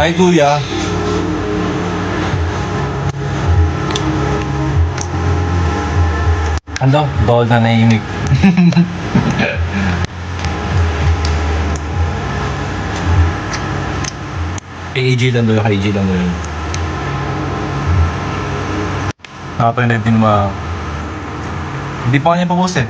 Hi, kuya. Ano? Bawal na nahimik. KG lang doon, KG lang doon. Nakapag din Hindi pa kanya pa-post eh.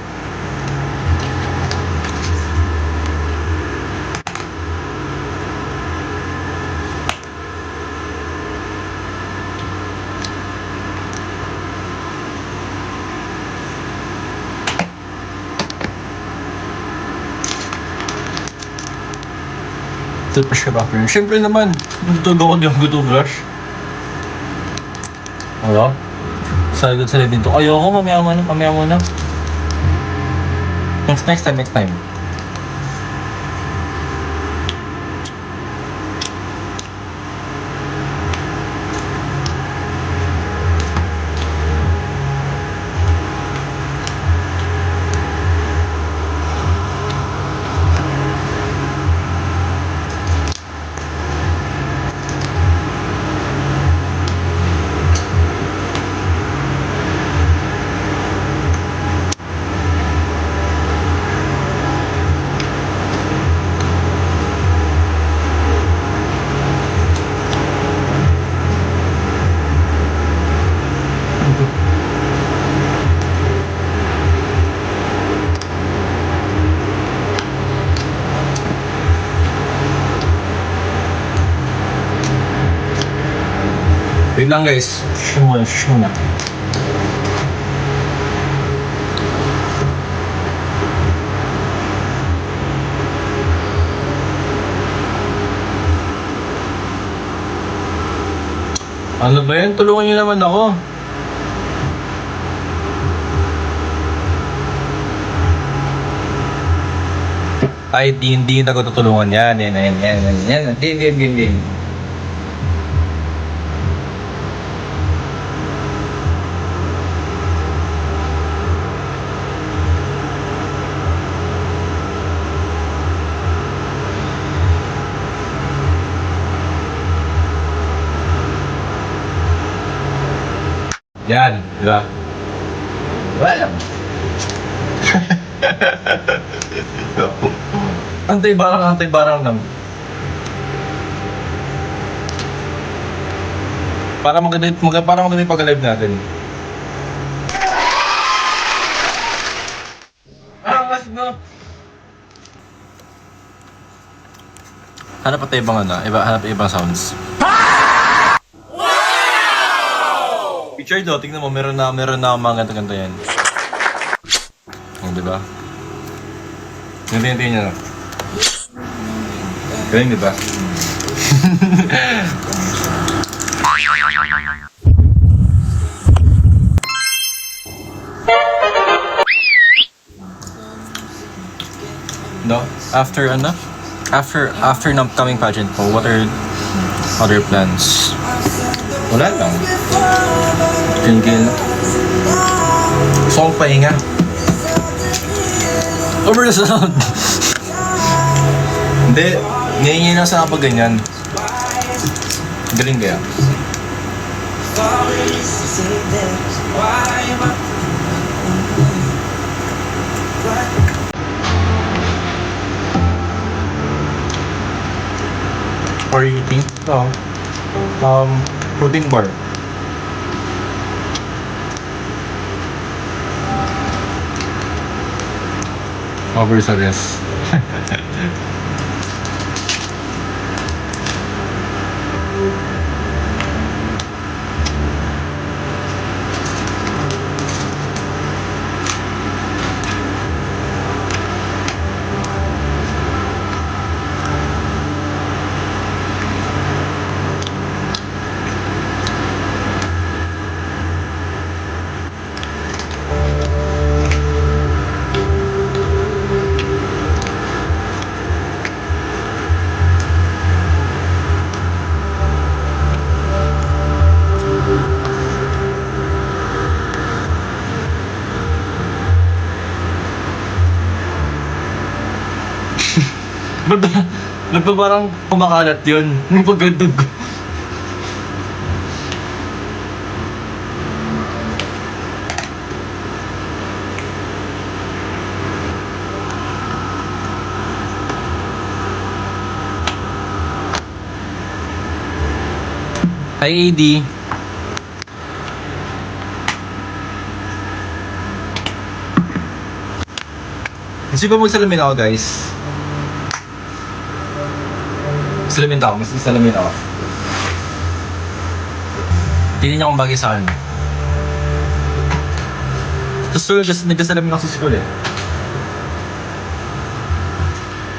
Toothbrush ka ba? Siyempre naman, natutulog ako di ako toothbrush. Ano? Sagot sila dito. Ayoko, mamaya muna. Next time. Wait lang guys. Shush muna. Ano ba yan? Tulungan niyo naman ako. Ay, hindi na ko tutulungan yan. Yan. Hindi. Yan, di ba? Wala. Antay barang lang. Para maganda yung pag-live natin. Mas no. Hanap tayo ibang sounds. Picture do, tingnan mo, meron na mga ganda yan. Di ba? Ganyan nyo. Ganyan, di ba? No? After ng upcoming pageant po, what are other plans? Wala lang. Gil. Gusto kong pahinga. Over the sound. Hindi. Ngayon lang sa kapag ganyan. Galing kaya. Or eating? Protein bar. Over sa rest. Ba't Nagpa parang kumakalat yun. Yung pagkadug. Hi, AD. Gusto ko magsalamin ako, guys. Salamin ako, mas salamin ako. Tingnan niya kung bagay sa akin. Sa school, nagkasalamin ako sa school eh.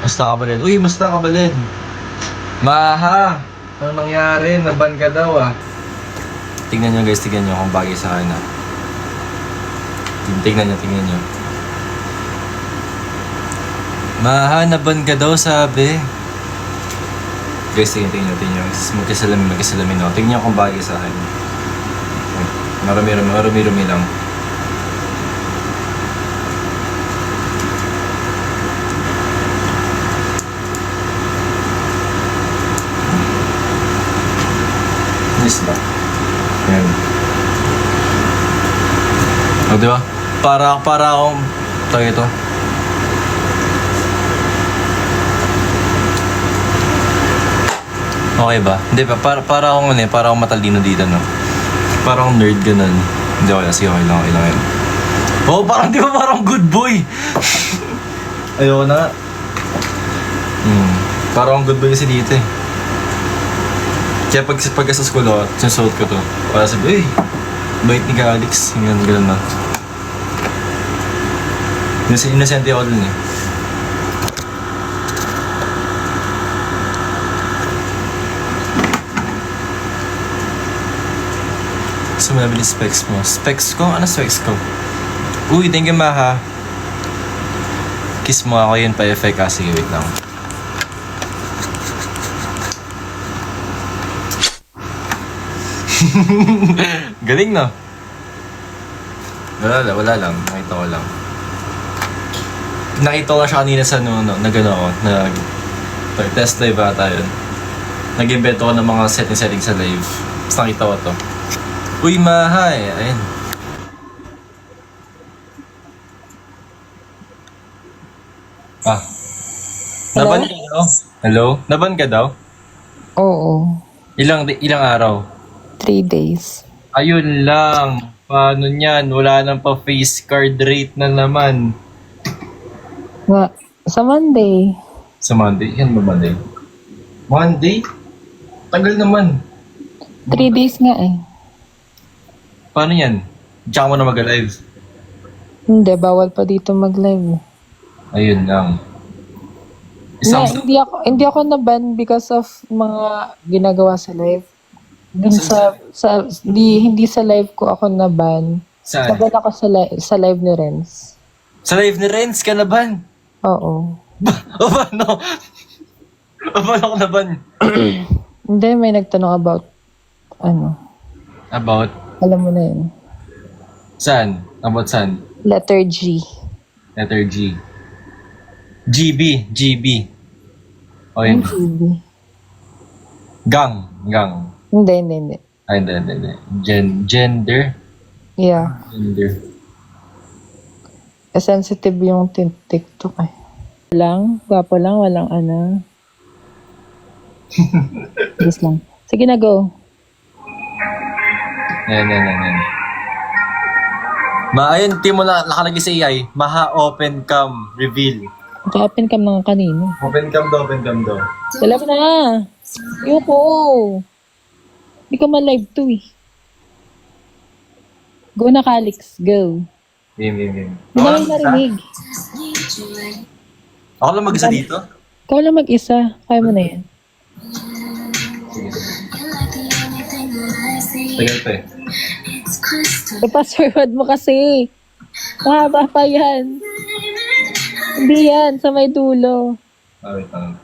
Musta ka ba rin? Uy, musta ka ba rin? Maha! Ano nangyari? Naban ka daw ah. Tingnan niyo guys, tingnan niyo kung bagay sa akin ah. Tingnan niyo. Maha, naban ka daw sabi. Guys, tingnan niyo. Magkasalamin ako. Tingnan niyo kung bagay sa akin. Marami-rami lang. Yes ba? Ayan. O, diba? Para akong... Tayo ito. Okay ba? Hindi pa, para akong matalino dito, no? Para akong nerd ganun. Hindi okay lang, sige, okay lang yun. Oh, parang, di ba parang good boy? Ayoko na. Parang good boy kasi dito eh. Kaya pag sa school ako, sinusuot ko to. Para sabi, bait ni Alex. Ganun na. Inosente ako dun eh. Gusto mo nabili specs mo? Specs ko? Ano specs ko? Uy, thank you Maha. Kiss mo ako yun pa effect ha. Sige, wait lang. Galing no? Wala lang. Nakita ko lang. Nakita ko siya kanina sa test live ata yun. Nag-invento ko ng mga setting sa live. Tapos nakita ko to. Uy, Maha eh. Ayun. Naban ka daw? Hello? Naban ka daw? Oo. Ilang araw? 3 days. Ayun lang. Paano niyan? Wala nang pa face card rate na naman. Sa Monday. Sa Monday? Yan ba Monday? Monday? Tagal naman. 3 days nga eh. Paano yan? Diyan mo na mag-live. Hindi, bawal pa dito mag-live. Ayun lang. Hindi ako na-ban because of mga ginagawa sa live. Dun hindi sa live ko ako na-ban. Saan? Naban ako sa live ni Renz. Sa live ni Renz ka naban? Oo. O paano? O paano ako naban? Hindi, may nagtanong about About? alam mo na yun. Saan? About saan? Letter G. Letter G. GB. O yun. GB. Gang. Hindi. Ay, hindi. Gender? Yeah. Gender. Sensitive yung TikTok eh. Gwapo lang, walang ano. Just lang. Sige na, go. Yan. Ayun, team mo na nakalagay sa AI. Maha open cam reveal. Naka-open cam ng kanino. Open cam daw. Dala mo na. Ayoko. Hindi ka man live to eh. Go na, Calix. Go. Game. Hindi naman marinig. Ako lang mag-isa dito? Ikaw lang mag-isa. Kaya mo na yan. Tagal pa eh. I-pass-forward mo kasi. Mahaba pa yan. Hindi yan. Sa may dulo. Wait lang.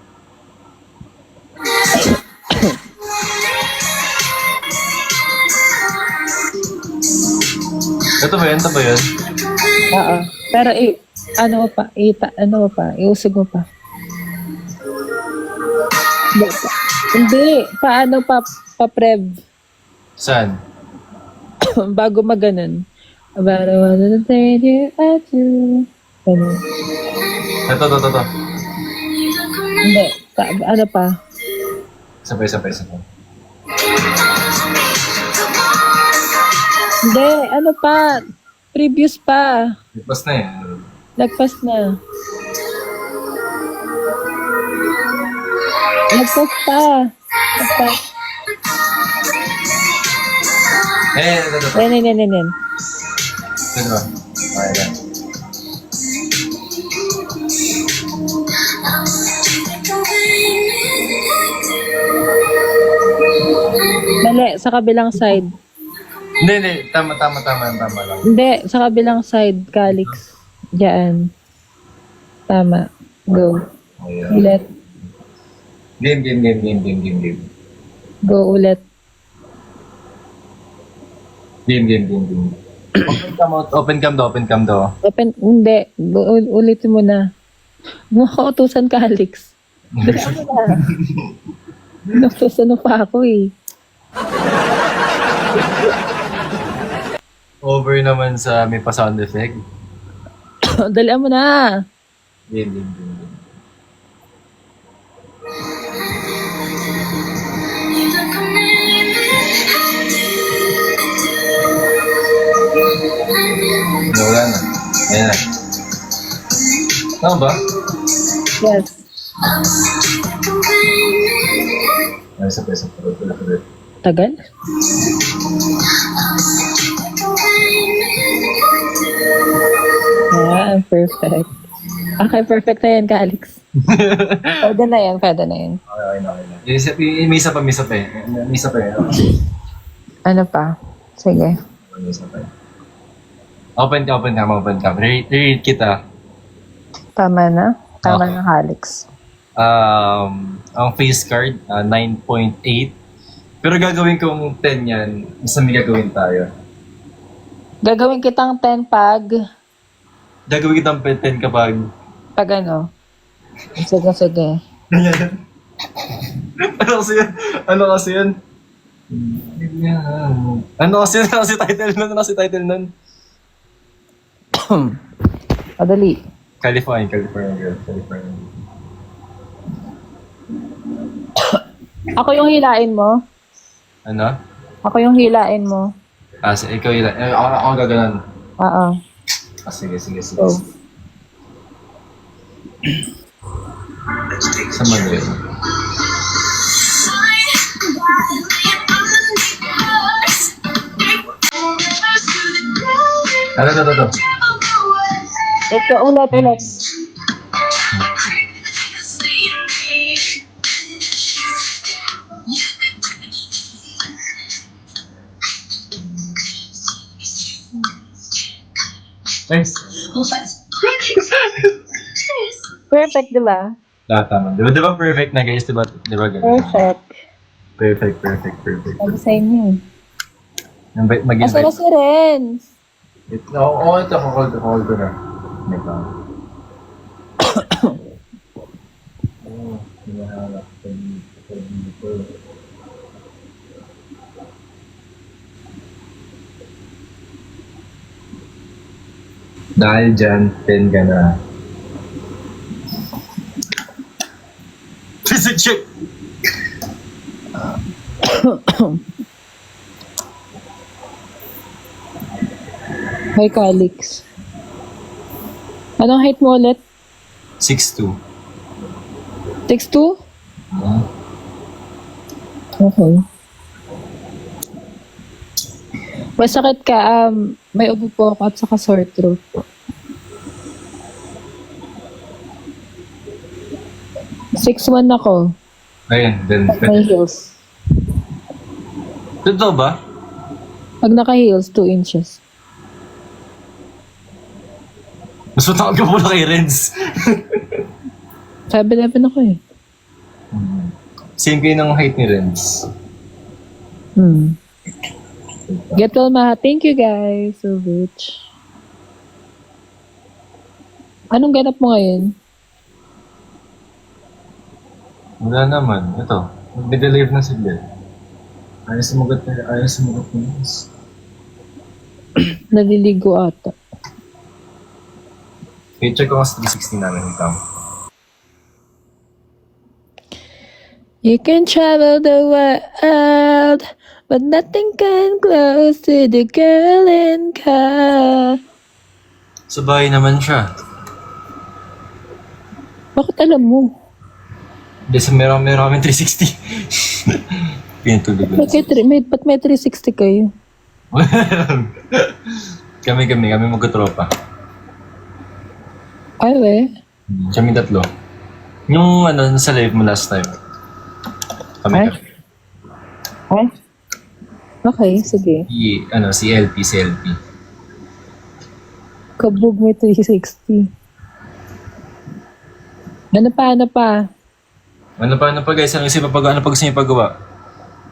Ito ba yan? Oo. Pero iusog mo pa. Hindi. Paano pa-prev? Saan? Bago maganon. About I wanna tell you I do. Ano? Ito. Hindi. Ano pa? Sabay. Hindi. Ano pa? Previous pa. Tapos na yan. Nagpas na. Nagpas pa. Nagpas. Ito. Yan. Ito. Okay lang. Mali, sa kabilang side. Hindi. Tama lang. Hindi, sa kabilang side, Calix. Diyan. Tama. Go. Ayan. Ulit. Game. Go ulit. Game. Open cam daw. Hindi. Ulitin mo na. Nakautusan ka, Alex. Dali mo na. Nakautusan pa ako eh. Over naman sa may pa sound effect. Dali mo na. Game. Wala na. Ayan na. Tama ba? Yes. Ay, isa pa. Tagal? Perfect. Okay, perfect na yan, ka, Alex. Pwede na yan. Okay na. May isa pa. May isa pa. Ano pa? Sige. May isa pa. Open cam. Read kita. Tama na? Tama Okay. na, Alex. Ang face card, 9.8. Pero gagawin kong 10 yan. Basta may gagawin tayo. Gagawin kitang 10 pag Gagawin kitang 10 kapag... pag ano. Sige. Ano kasi yan? Ano kasi title nun? Madali. California girl. Ako yung hilain mo. Ano? Ako yung hilain mo. Ikaw yun. Ako gaganon. Oo. Sige. Go. Sa Madrid. Ito. Ito, ulit. Nice. Perfect, di ba? Tama. Di ba perfect na guys? Di ba ganun? Perfect. Perfect. Sabi sa inyo. Mag-invite. Asa na si Renz? Ito hold ko na. May pa. Hinahanap ko dito. Dahil dyan, 10 ka na. Visit check! Hi, Calix. Anong height mo ulit? 6'2". 6'2"? Okay. Masakit ka, may ubo po ako at saka sore throat. Six 6'1" ako. Ayun, then. May heels. Totoo ba? Pag naka-heels, 2 inches. Mas matawag ka muna kay Renz. 7'11" ako eh. Same kayo ng height ni Renz. Get well, ma. Thank you, guys. So rich. Anong ganap mo ngayon? Wala naman. Ito. Nag-deliver na saglit. Ayaw sumagot na. Naliligo ata. Okay, check ko nga sa 360 namin yung cam. You can travel the world, but nothing can close to the girl in car. Sa bahay naman siya. Bakit alam mo? Hindi, sa meron kami 360. Pinatulog ko. Ba't may 360 kayo? kami magkatropa. Ay, we. Kami tatlo. Yung sa live mo last time. Ay? Kami. Ay? Okay, sige. Si LP. Kabog may 360. Ano pa? Ano pa guys? Ano gusto niyo pagawa?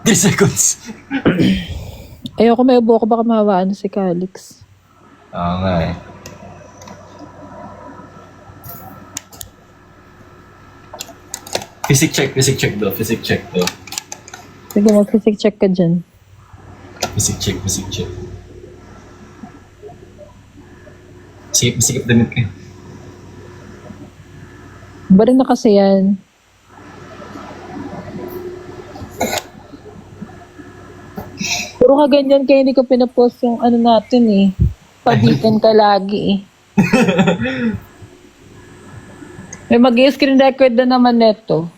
3 seconds. Ayoko may ubo ko baka mahawaan si Calix. Oo nga eh. Physic check daw. Sige, mag-physic check ka dyan. Physic check. Sikip damit ka. Ba rin na kasi yan? Puro ka ganyan kaya hindi ko pinapost yung natin eh. Pabitan ka lagi eh. May mag-screen record na naman neto.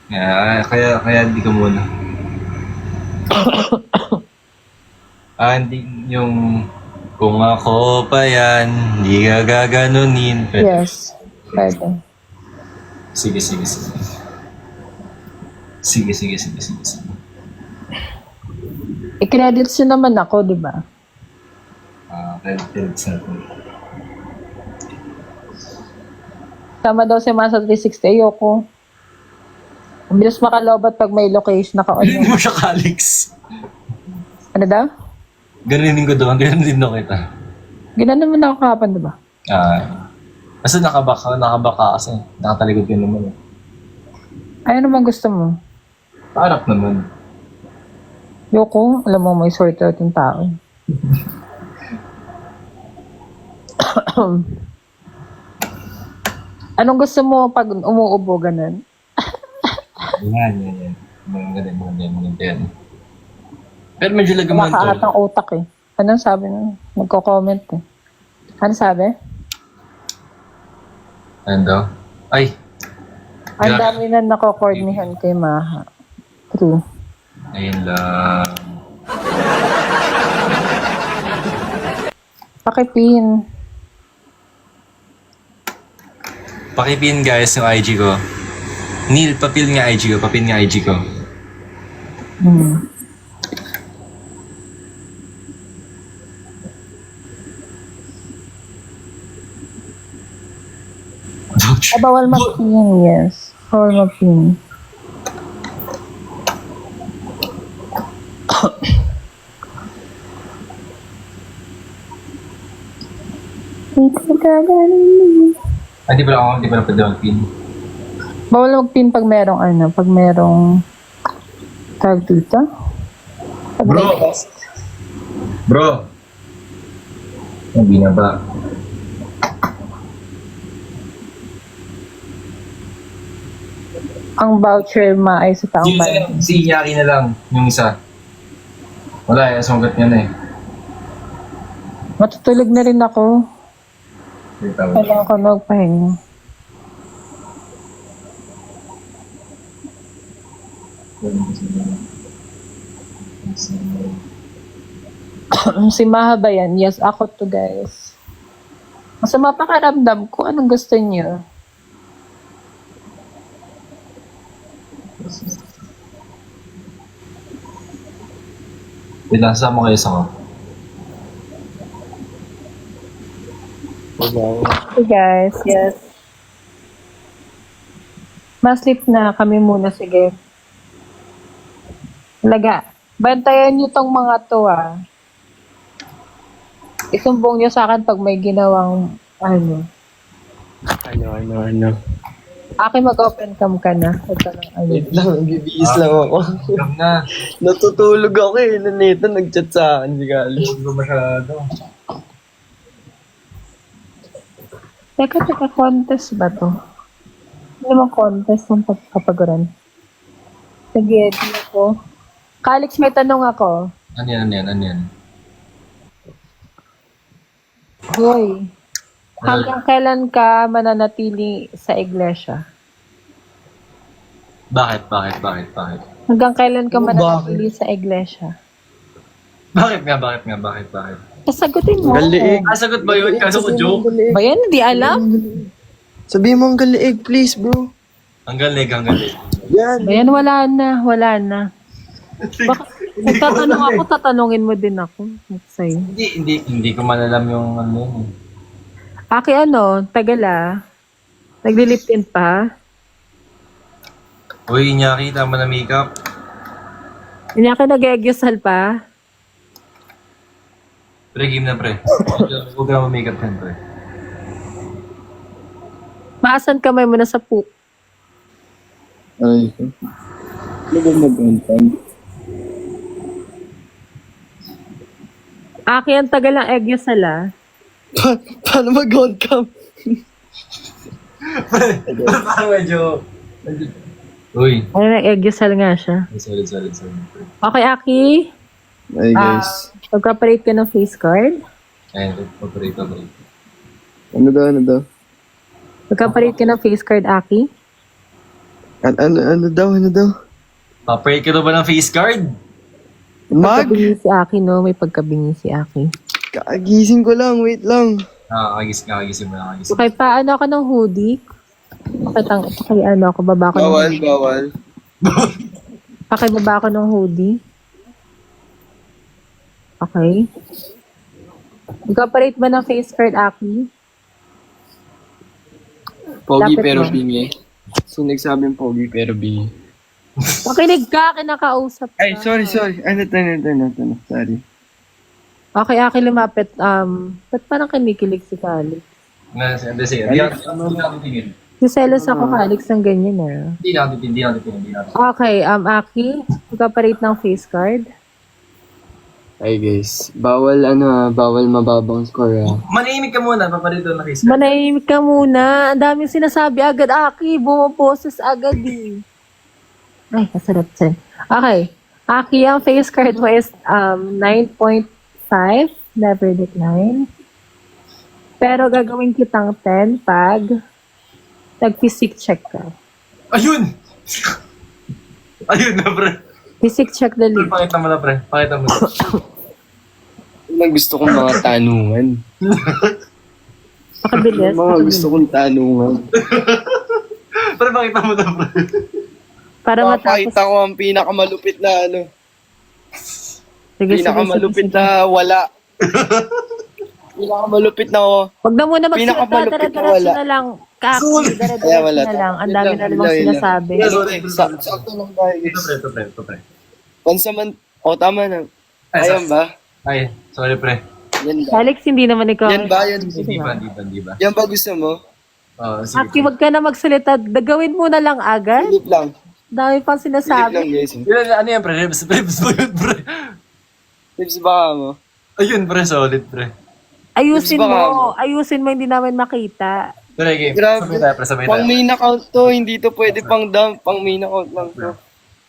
Kaya di ka muna. Hindi yung kung ako pa yan, di ka gaganunin. Yes. Pwede. Sige. I-credits nyo naman ako, di ba? Credits natin. Tama daw si Masa 360. Ayoko. Ang bilis makalobat pag may location naka-on. Ganunin mo siya, Calix. Ano daw? Ganunin ko doon, ganunin daw kita. Gano'n naman ako kahapon, di ba? Kasi nakabaka kasi. Nakatalikod ka naman. Ano naman gusto mo? Paharap naman. Yoko, alam mo may sort out yung tao. Anong gusto mo pag umuubo ganun? Yan. Mga ganyan. Pero medyo lagaman to. Nakaatang utak eh. Anong sabi mo? Nagko-comment eh. Ano sabi? Ano daw? Ay! Ang dami na nako-coordinahan kay Maha. True. Ayun lang. Pakipin. Pakipin guys yung IG ko. Neil, papil nga IG ko. Bawal mag-pin, yes. Bawal mag-pin. Di ba na pwede mag-pin? Bawal mag-pin pag merong tag dito. Pag may test. Bro! Hindi na ba? Ang voucher maay sa taong bayan. Si Yaki na lang, yung isa. Wala sumagat niya na eh. Matutulog na rin ako. Kailangan ko magpahinga. Si Maha ba yan? Yes, ako to guys. Masama pakiramdam ko. Anong gusto niyo? Pinasama kayo sa ko. Hey guys, yes. Maslip na kami muna, sige. Talaga. Bantayan niyo tong mga to Isumbong niyo sa akin pag may ginawang Ano? Aki, mag-open cam ka na. Huwag ka lang ano. Wait lang, bibihis lang ako. Come na. Natutulog ako eh. Nanito, nag-chat sa akin si Kali. Huwag ko masyado. Teka, contest ba to? Hindi naman contest ng pagkapaguran. Sige, di ako. Kalix, may tanong ako. Ano yan? Hoy, hanggang kailan ka mananatili sa iglesia? Bakit? Hanggang kailan ka Ano, mananatili sa iglesia? Bakit nga? Sasagutin mo. Galiig. Sagot ba yun? Kaso ko joke. Ba yan? Hindi alam? Sabihin mo ang galiig, please, bro. Hanggang leg. Yan. Ba yan? Wala na. Baka, nagtatanong ako, tatanungin mo din ako. Sa'yo. Hindi ko man alam yung ano yun. Aki tagal ah. Naglilipin pa. Uy, Nyaki, tama na makeup. Hindi ka nag-egyosal pa. Pre, game na pre. Huwag ka ma-makeup yan, pre. Maasan kamay mo na sa poop. Ay. Ano ba mag-untag? Aki, ang tagal ng egyosal ah. Paano mag-on-cam? Parang medyo... Uy. Ano na, egyosal nga siya. Sorry. Okay, Aki. Ay, guys. Pagka-parade ka ng face card. Ayun, operate. Ano daw? Pagka-parade ka ng face card, Aki. Ano daw? Operate ka na ba ng face card? Mag? Pagkabingi si Aki, no? May pagkabingi si Aki. Kagising ko lang, wait lang. Kagising mo na. Okay, paano ako ng hoodie? Baba ko ng hoodie. Bawal. Pakibaba ko ng hoodie. Okay. Pagka-parade ba ng face card, Aki? Pogi Lapit pero mo. bingi. Sino nagsabing pogi pero bingi? Makinig ka, kinakausap ka. Ay, sorry. Ano to. Sorry. Okay, Aki, lumapit. Ba't parang kinikilig si Calix? Hindi, sige. Hindi natin tingin. Siselos ako, Calix, ng ganyan Hindi natin tingin. Okay, Aki, pagka-parade ng face card. Ay guys, bawal mababang score Manimik ka muna, paparito na face card. Manahimik ka muna. Ang daming sinasabi agad, Aki. Bumaposes agad eh. Ay, kasarap. Okay. Aki, ang face card mo is 9.5. Never decline. Pero gagawin kitang 10 pag nag-physic check ka. Ayun na, pre. Physic check Pre, dali. pakita mo na, pre. Pakita mo na. Yung gusto kong mga tanungan. Pakabilis. Mga gusto kong tanungan. Pre, pakita mo na, pre. Para matapos. Pakita ko ang pinakamalupit na Sige. pinakamalupit na wala. Pinakamalupit na Huwag na muna magsalita. Pinakamalupit na Dara-diretso wala. na lang. Kaki, Kaya dara-diretso wala. na lang. Ang dami na Wait namang lang. sinasabi. Sakto lang tayo guys. Ito, pre. Pansaman, tama na. Ayan ba? Ay, sorry, pre. Yan ba? Alex, hindi naman ikaw. Yan ba? Hindi ba? Yan ba gusto mo? Sige. Aki, wag ka na magsalita. Gawin mo na lang agad. Silip lang. Dami pang Silip lang sinasabi. guys. Ano yan, pre? Ribs ba yun, pre? Tips baka mo. Ayun, pre. Solid, pre. Ayusin Baka mo. Ayusin mo, hindi namin makita. Pre, game. Grabe. Sabay Pang tayo. main account to, hindi to pwede pang dump. Pang main account lang to.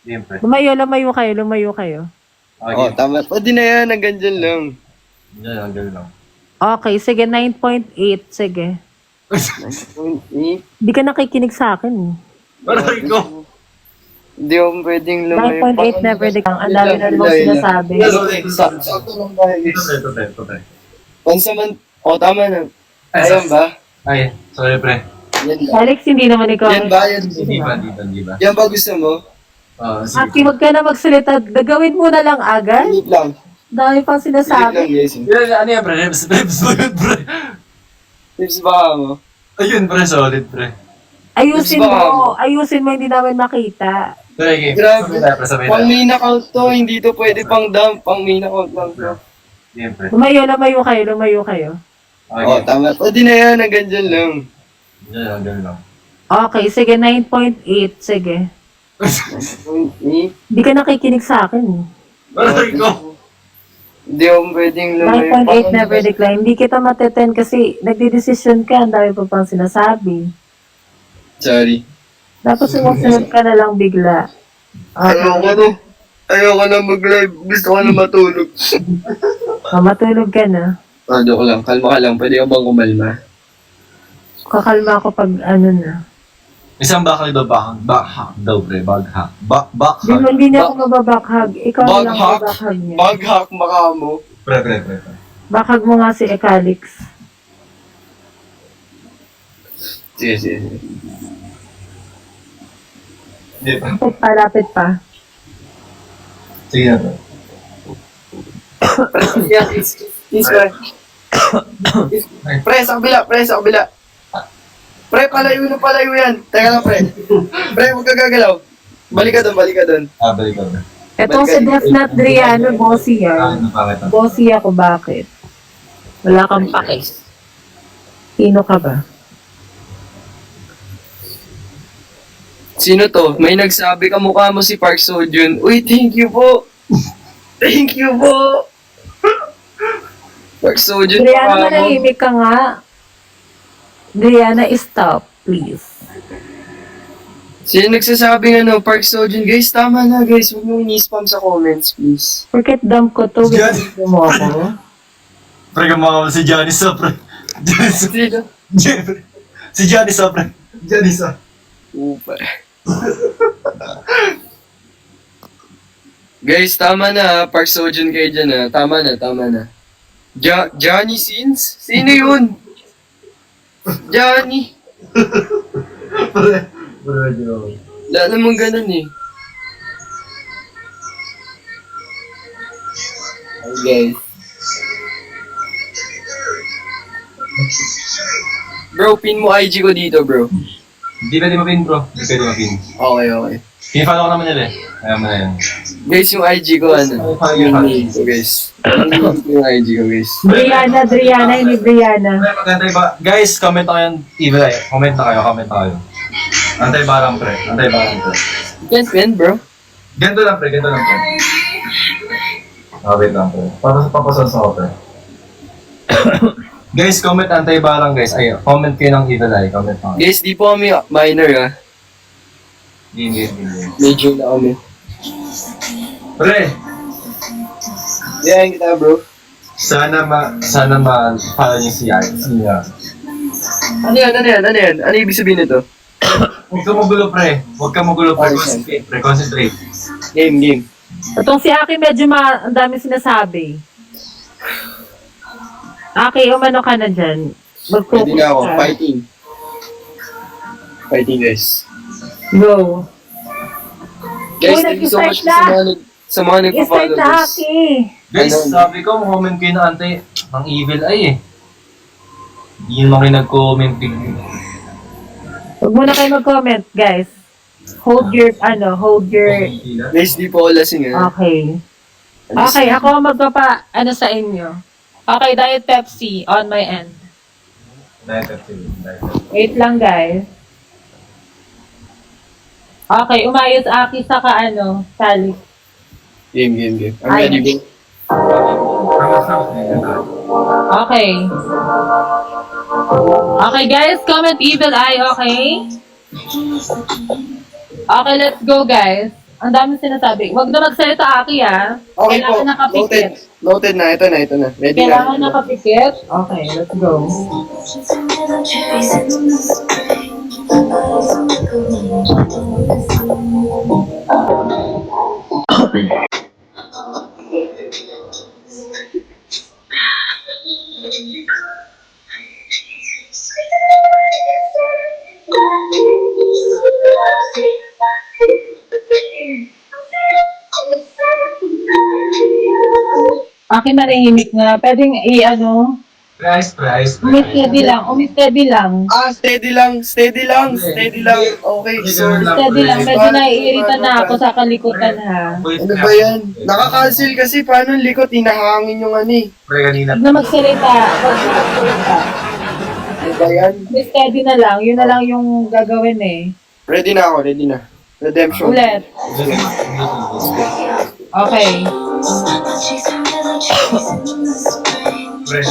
Game, pre. Lumayo kayo. Oh, tama. Pwede na yan, hanggang dyan lang. Diyan, ang gano'n lang. Okay, sige, 9.8. Sige. 9.8. Hindi ka nakikinig sa akin. Parang ko. Hindi ako pwedeng lumayo. 9.8 never decline. Ang dami na namang sinasabi. Sakto lang tayo guys. Ito, pre. Pansaman, tama na. Ayan ba? Ay, sorry, pre. Yan ba? Alex, hindi naman ikaw. Yan ba? Yan Hindi ba? Yan ba gusto mo? Sige. Aki, wag ka na magsalita. Gawin mo na lang agad. Silip lang. Dami pang Silip lang sinasabi. guys. Ano yan, pre? Ribs ba yun, pre? Tips baka mo. Ayun, pre. Solid, pre. Ayusin mo. Ayusin mo, hindi namin makita. Pre, game. Grabe. Sabay Pang tayo. main account to, hindi to pwede pang dump. Pang main account lang to. Game, pre. Lumayo kayo. Oh, tama. Pwede na yan, hanggang dyan lang. Diyan, ang gano'n lang. Okay, sige, 9.8. Sige. Hindi ka nakikinig sa akin. Aray ko. Hindi ako pwedeng 9.8 never decline. Hindi kita mateten kasi nagdidesisyon ka, ang dami pa pang sinasabi. Sorry. Tapos sumusunod ka na lang bigla. Ayoko na mag-live. Gusto ko na matulog. Matulog ka na. Joke lang. Kalma ka lang. Pwede ka bang kumalma? Kakalma ako pag ano na. Isang bakal daw, back daw, pre. Baghak. Back Hindi niya ako mababakhag. Ikaw na lang Baghak. mababakhag niya. Baghak maka mo. Pre. Bakhag mo nga si Ecalix. Sige. Hindi pa. Palapit pa. Sige na, pre. Pre, sa kabila. Pre, palayo yan. Teka lang, pre. Pre, huwag ka gagalaw. Balik ka doon. Balik ka, pre. Etong si Defnat Driano, bossy yan. Napakita. Bossy ako, bakit? Wala kang pake. Sino ka ba? Sino to? May nagsabi kamukha mo si Park Seo-joon. Uy, thank you po. Thank you po. Park Seo-joon Driana, kamukha mo. manahimik ka nga. Driana, stop, please. Sino nagsasabing ano, Park Seo-joon? Guys, tama na guys. Huwag mo ini-spam sa comments, please. Forget dump ko to. Yan. Gusto mo ako. Pre, kamukha si Janice, pre. Sino? Si Janice, pre. Janice. Upa. Guys, tama na. Park Seo-joon kayo dyan ha. Tama na. Johnny Sins? Sino yun? Johnny. Pre. Wala namang ganun eh. Okay. Bro, pin mo IG ko dito, bro. Hindi pwede mapin, bro. Hindi pwede mapin. Okay. Pin-follow ko naman nila eh. Kaya mo na yan. Guys, yung IG ko, ano? Yung IG ko, guys. Yung IG ko, guys. Driana, hindi Driana. Pre, maganda ba? Guys, comment na kayo. Evil eye. Comment na kayo. Antay barang, pre. Pen, bro. Ganito lang, pre. Wait lang, pre. Papasan sa pre. Guys, comment antay barang, guys. Ay, comment kayo ng evil eye. Comment na kayo. Guys, di po kami minor, ha? Hindi. Major na kami. Pre, Yan kita, bro. sana follow niyo si Art. Ano yan? Ano ibig sabihin nito? Huwag ka magulo, pre. Concentrate. Game. Itong si Aki medyo ang dami sinasabi. Aki, umano ka na dyan. Pwede na ako. ka. Fighting, guys. Go. Guys, Uy, thank you so much nag-start sa mga I-start nagpa-follow, na guys. Aki. Guys, Ano? sabi ko, comment kayo na antay ng evil eye eh. Hindi naman kayo nag-comment. Huwag muna kayo mag-comment, guys. Hold your. Guys, di po ako lasing, ha? Okay. Okay, ako ang sa inyo. Okay, Diet Pepsi on my end. Wait lang, guys. Okay, umayos Aki sa Sally. Game. I'm Ay. ready, bro. Okay. Okay, guys, comment evil eye, okay? Okay, let's go, guys. Ang dami sinasabi. Huwag na magsalita, Aki, ah. Okay Kailangan po. nakapikit. Noted na. Ito na. Ready Kailangan na. nakapikit. Okay, let's go. Aki, manahimik nga. Pwedeng Price. Umi-steady lang. Steady lang. Okay, sir. Steady lang. Medyo naiirita na ako sa kalikutan, ha. Ano ba yan? Nakaka-cancel kasi. Paano ang likot? Hinahangin yung ano eh. Pre, kanina. Huwag na magsalita. Ba yan? Steady na lang. Yun na lang yung gagawin eh. Ready na ako, ready na. Redemption. Ulit. Okay. Pre.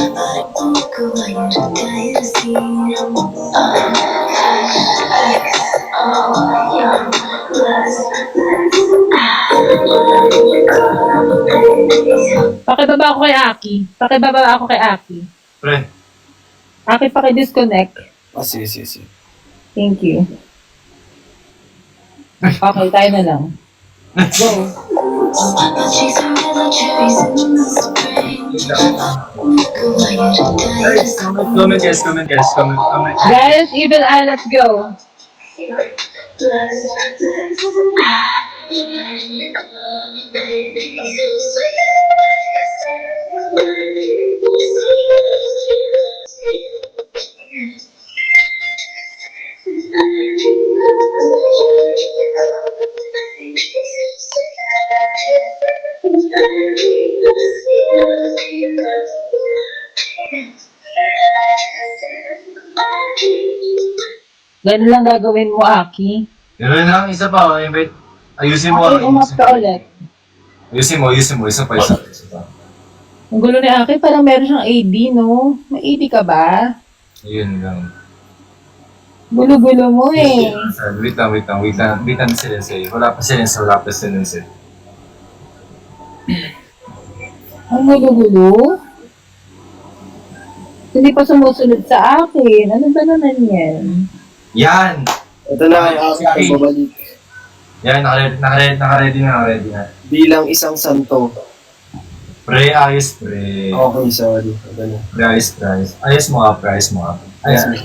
Pakibaba ako kay Aki. Pakibaba ako kay Aki. Pre. Aki, paki-disconnect. Sige, sige, sige. Thank you. Okay, tayo na lang. Go. Comment guys, comment guys, comment. Guys, even I, let's go. Ganun lang gagawin mo, Aki. Yun lang, isa pa, invite. Ayusin mo. Okay, umas ka ulit. Ayusin mo, isa pa. Ang gulo ni Aki, parang meron siyang AD, no? May AD ka ba? Ayun lang. Gulo-gulo mo eh. Wait lang, silence. Wala pa silence. Ang gulo-gulo? Hindi pa sumusunod sa akin. Ano ba naman yan? Yan! Ito na ang aking pagbabalik. Yan, nakaready na. Bilang isang santo. Pre, ayos, pre. Okay, sorry. Ano? Pre, ayos. Ayos mo nga. Ayan.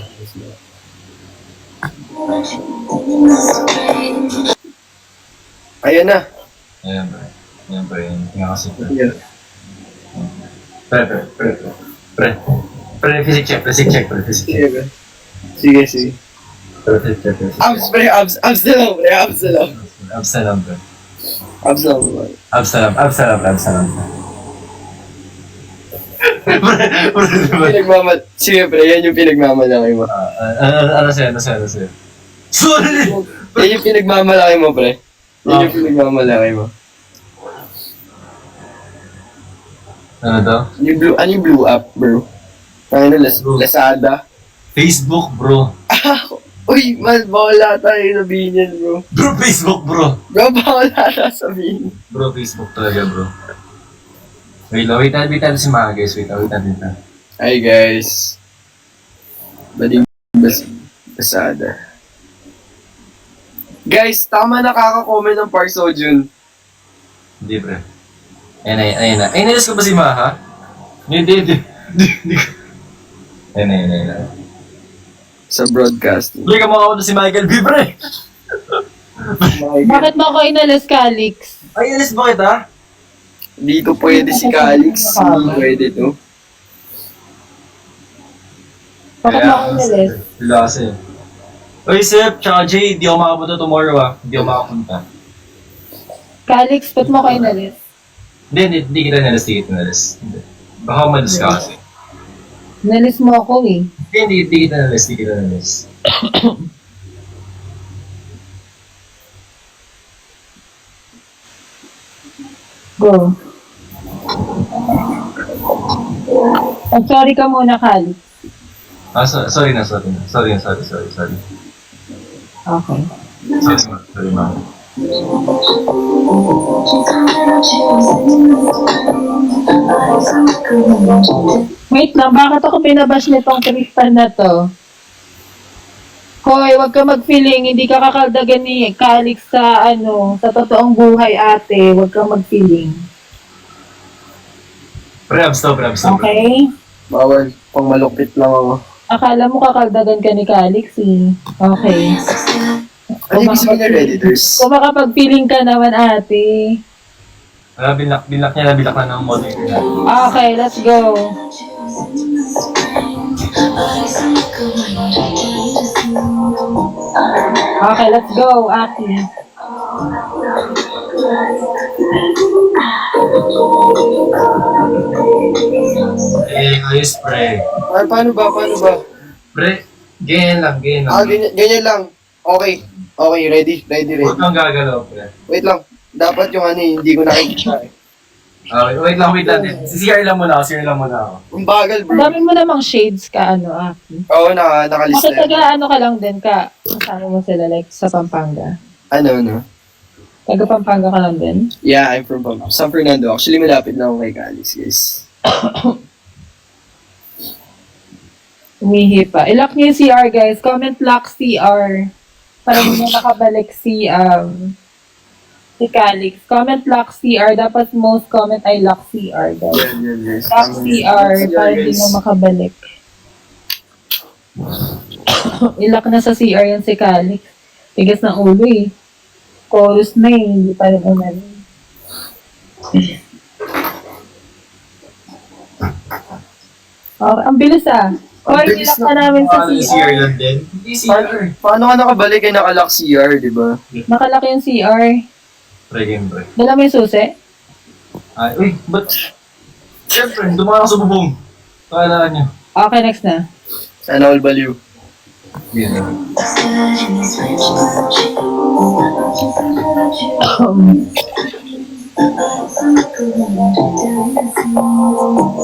Ayan na. Ayan, pre. Tingnan kasi, pre. Ayan. Pre, physics check. Sige, pre. Sige. Pre, physics check. Abs, pre. Abs na lang, pre. Abs na lang. Abs na lang, pre. Abs na lang. Abs na lang. Sige, pre. Yan yung pinagmamalaki mo. Ano sa'yo? Sorry! Yan yung pinagmamalaki mo, pre. Yan yung pinagmamalaki mo. Ano to? Ano yung blue up, bro? Ano, Lazada? Facebook, bro. Uy, man, bawala tayo sabihin yan, bro. Bro, Facebook, bro. Bro, bawala tayo sabihin. Bro, Facebook talaga, bro. Wait lang si Mga, guys. Wait lang. Hi, guys. Lazada. Guys, tama nakaka-comment ng Park Sojun. Hindi, pre. Ayun na. Ay, nilis ko ba si Maha? Hindi. Ayun na. Sa broadcasting. Hindi ka makauna si Michael B, pre. Bakit mo ako inalis, Calix? Ay, nilis ba kita? Dito pwede si Calix. Hindi pwede to. Bakit mo ako inalis? Sila kasi. Uy, Sep, tsaka Jay, di ako makapunta tomorrow, ah. Hindi ako makapunta. Calix, ba't mo ako inalis? Hindi kita nalis. Hindi. Baka umalis ka kasi. Inalis mo ako eh. Hindi kita nalis. Go. Oh, sorry ka muna, Calix. Sorry na. Sorry. Okay. Sorry, ma'am. Wait lang, bakit ako pinabash nitong Tristan na to? Hoy, wag ka mag-feeling, hindi ka kakaldagan ni Calix sa sa totoong buhay, ate. Wag ka mag-feeling. Pre-abs to. Okay? Bawal. Pang malupit lang ako. Akala mo kakaldagan ka ni Calix eh. Okay. Ano yung sabihin na Redditors? Kung makapag-feeling ka naman, ate. Bilak na ng model. Okay, let's go. Okay, let's go, Aki. Ayos, pre. Paano ba? Pre, ganyan lang, ganyan lang. Ganyan lang. Okay. Okay, ready. Huwag kang gagalaw, pre. Wait lang. Dapat yung ano hindi ko nakikita eh. Okay, wait lang. CR lang muna ako. Ang bagal, Ang bro. dami mo namang shades ka, ano, Aki. Oo, nakalista. Bakit taga-ano ka lang din ka? Kasama mo sila, like, sa Pampanga? Ano? Taga Pampanga ka lang din? Yeah, I'm from San Fernando. Actually, malapit na ako kay Calix, guys. Umihi pa. Ilock niyo yung CR, guys. Comment lock CR. Para hindi na nakabalik si Calix. Comment lock CR. Dapat most comment ay lock CR, guys. Yan, guys. Lock CR para hindi na makabalik. Ilock na sa CR yan si Calix. Tigas ng ulo eh. Chorus na eh. Hindi pa rin umali. Okay, ang bilis ah. Hoy, bilis ilock na. na namin sa CR. lang din. Hindi CR. Paano ka nakabalik ay nakalock CR, di ba? Nakalaki yung CR. Pre, game, pre. Dala mo yung susi? Ay, uy, ba't? Siyempre, dumaan ako sa bubong. Kailangan niyo. Okay, next na. Sana all baliw. Yan.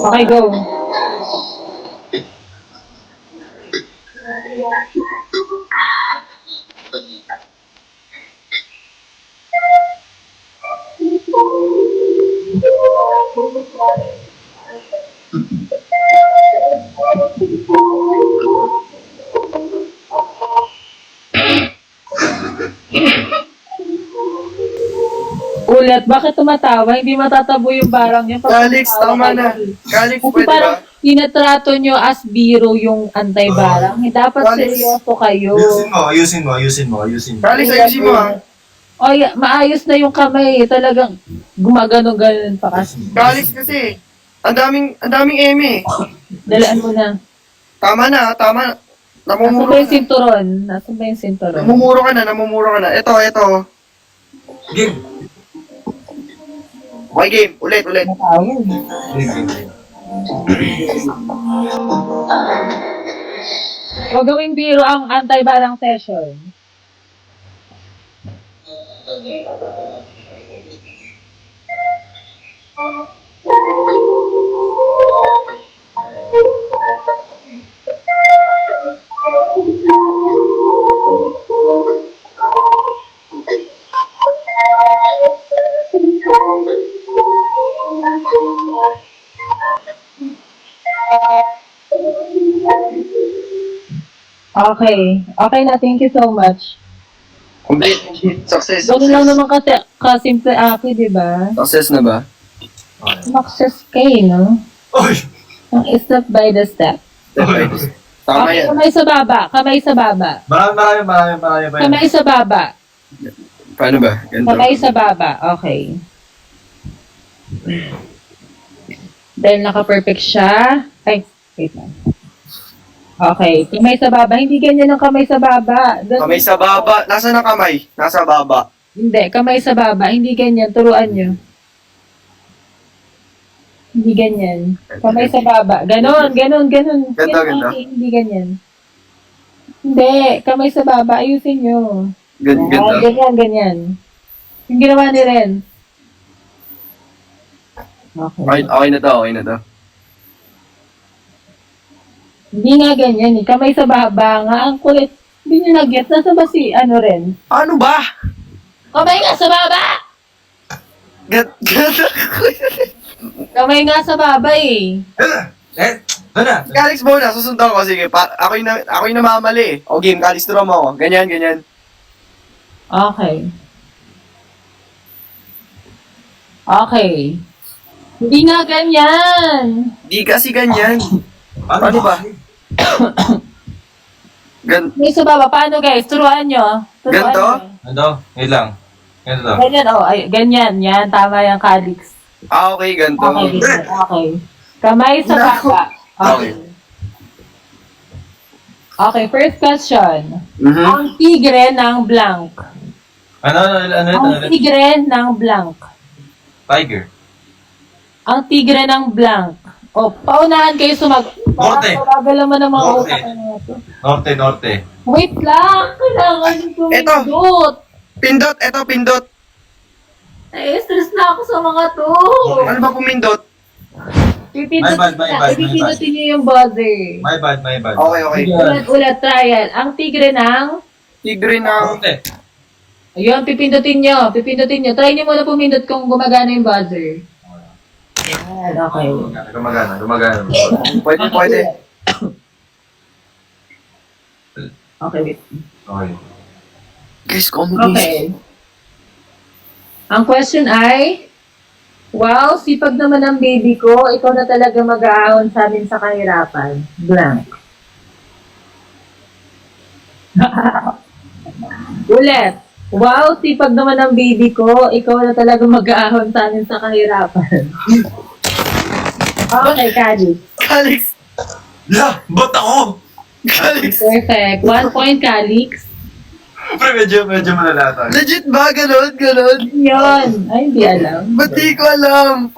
Okay, go. Ulit, bakit tumatawa? Hindi matatabo yung barang niya. pag Calix, tumatawa tama ka. na. Calix, Kasi pwede parang ba? tinatrato nyo as biro yung antay-barang. Dapat Calix. seryoso kayo. Ayusin mo. Calix, ayusin mo ha. O, maayos na yung kamay. Talagang gumagano-ganon pa kasi. Calix kasi. Ang daming eme. Dalaan mo na. Tama na. Nasaan Namumuro ba ka yung sinturon? Nasaan ba yung sinturon? namumuro ka na. Ito. Game. Okay, game. Ulit. Matawag. O gawing biro ang antay-barang session. Okay. Okay na. Thank you so much. Complete. Success. Ganun lang naman kasi kasimple Aki, di ba? Success na ba? Success kayo, no? Uy! Ang step by the step. Tama Okay, yan. kamay sa baba. Kamay sa baba. Marami pa yun. Kamay sa baba. Paano ba? Ganito. Kamay sa baba. Okay. Dahil naka-perfect siya. Ay, wait lang. Okay. Kamay sa baba. Hindi ganyan ang kamay sa baba. Kamay sa baba. Nasaan ang kamay? Nasa baba. Hindi. Kamay sa baba. Hindi ganyan. Turuan nyo. Hindi ganyan. Kamay sa baba. Ganon. Ganto. Hindi ganyan. Hindi. Kamay sa baba. Ayusin nyo. Ganto. Ganyan. Yung ginawa ni Ren. Okay. Okay na to. Hindi nga ganyan eh. Kamay sa baba nga. Ang kulit. Hindi nyo nag-get. Nasa ba si Ren? Ano ba? Kamay nga sa baba! Kamay nga sa baba eh. Ano? Calix muna, susundan ko. Sige, ako yung namamali. O game, Calix, turo mo ako. Ganyan. Okay. Okay. Hindi nga ganyan. Di kasi ganyan. Paano ba? Kamay sa baba. Paano guys? Turuan nyo. Ganto? Ano? Wait lang. Ganito. Ganyan oh. Ay, ganyan. Yan. Tama yung Calix. Okay, ganto. Okay. Ganyan. Okay. Kamay sa baba. Okay. Okay. First question. Mhm. Ang tigre ng blank. Ano? Ang tigre ng blank. Tiger. Ang tigre ng blank. O, paunahan kayo Norte. Bagal naman ang mga Norte. utak na ito. Norte. Wait lang, kailangan pumindot. Pindot, eto pindot. Stress na ako sa mga to. Ano ba pumindot? My bad. Pipindutin niyo yung buzzer. My bad. Okay. Ulat, trial. Ang tigre ng... Tigre ng... Norte. Ayun, pipindutin nyo. Try nyo muna pumindot kung gumagana yung buzzer. Ayan, okay. Gumagana. Pwede. Okay, wait. Okay. Guys, comedy. Okay. Ang question ay, wow, sipag naman ang baby ko. Ikaw na talaga mag-aahon sa amin sa kahirapan. Blank. Ulit. Wow, sipag naman ang baby ko. Ikaw na talaga mag-aahon sa amin sa kahirapan. Okay, Kadi. Calix! Ba't ako? Calix! Perfect. 1 point, Calix. Pre, medyo malalata. Legit ba? Ganon? Yun. Ay, hindi alam. Ba't di ko alam?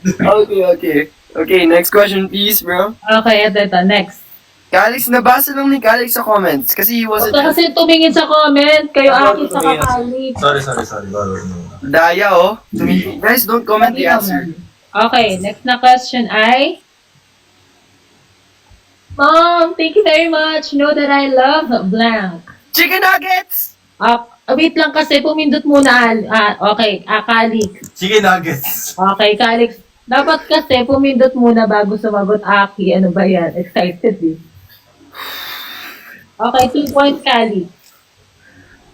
Okay. Okay, next question please, bro. Okay, ito. Next. Calix, nabasa lang ni Calix sa comments kasi he wasn't... Basta kasi tumingin sa comment. Kayo akin sa Calix. Sorry. Daya, oh. Guys, don't comment the answer. Okay, next na question ay... Mom, thank you very much. Know that I love blank. Chicken nuggets! Wait lang kasi, pumindot muna. Okay, Calix. Chicken nuggets. Okay, Calix. Dapat kasi, pumindot muna bago sumagot, Aki. Ano ba yan? Excited eh. Okay, 2 points, Calix.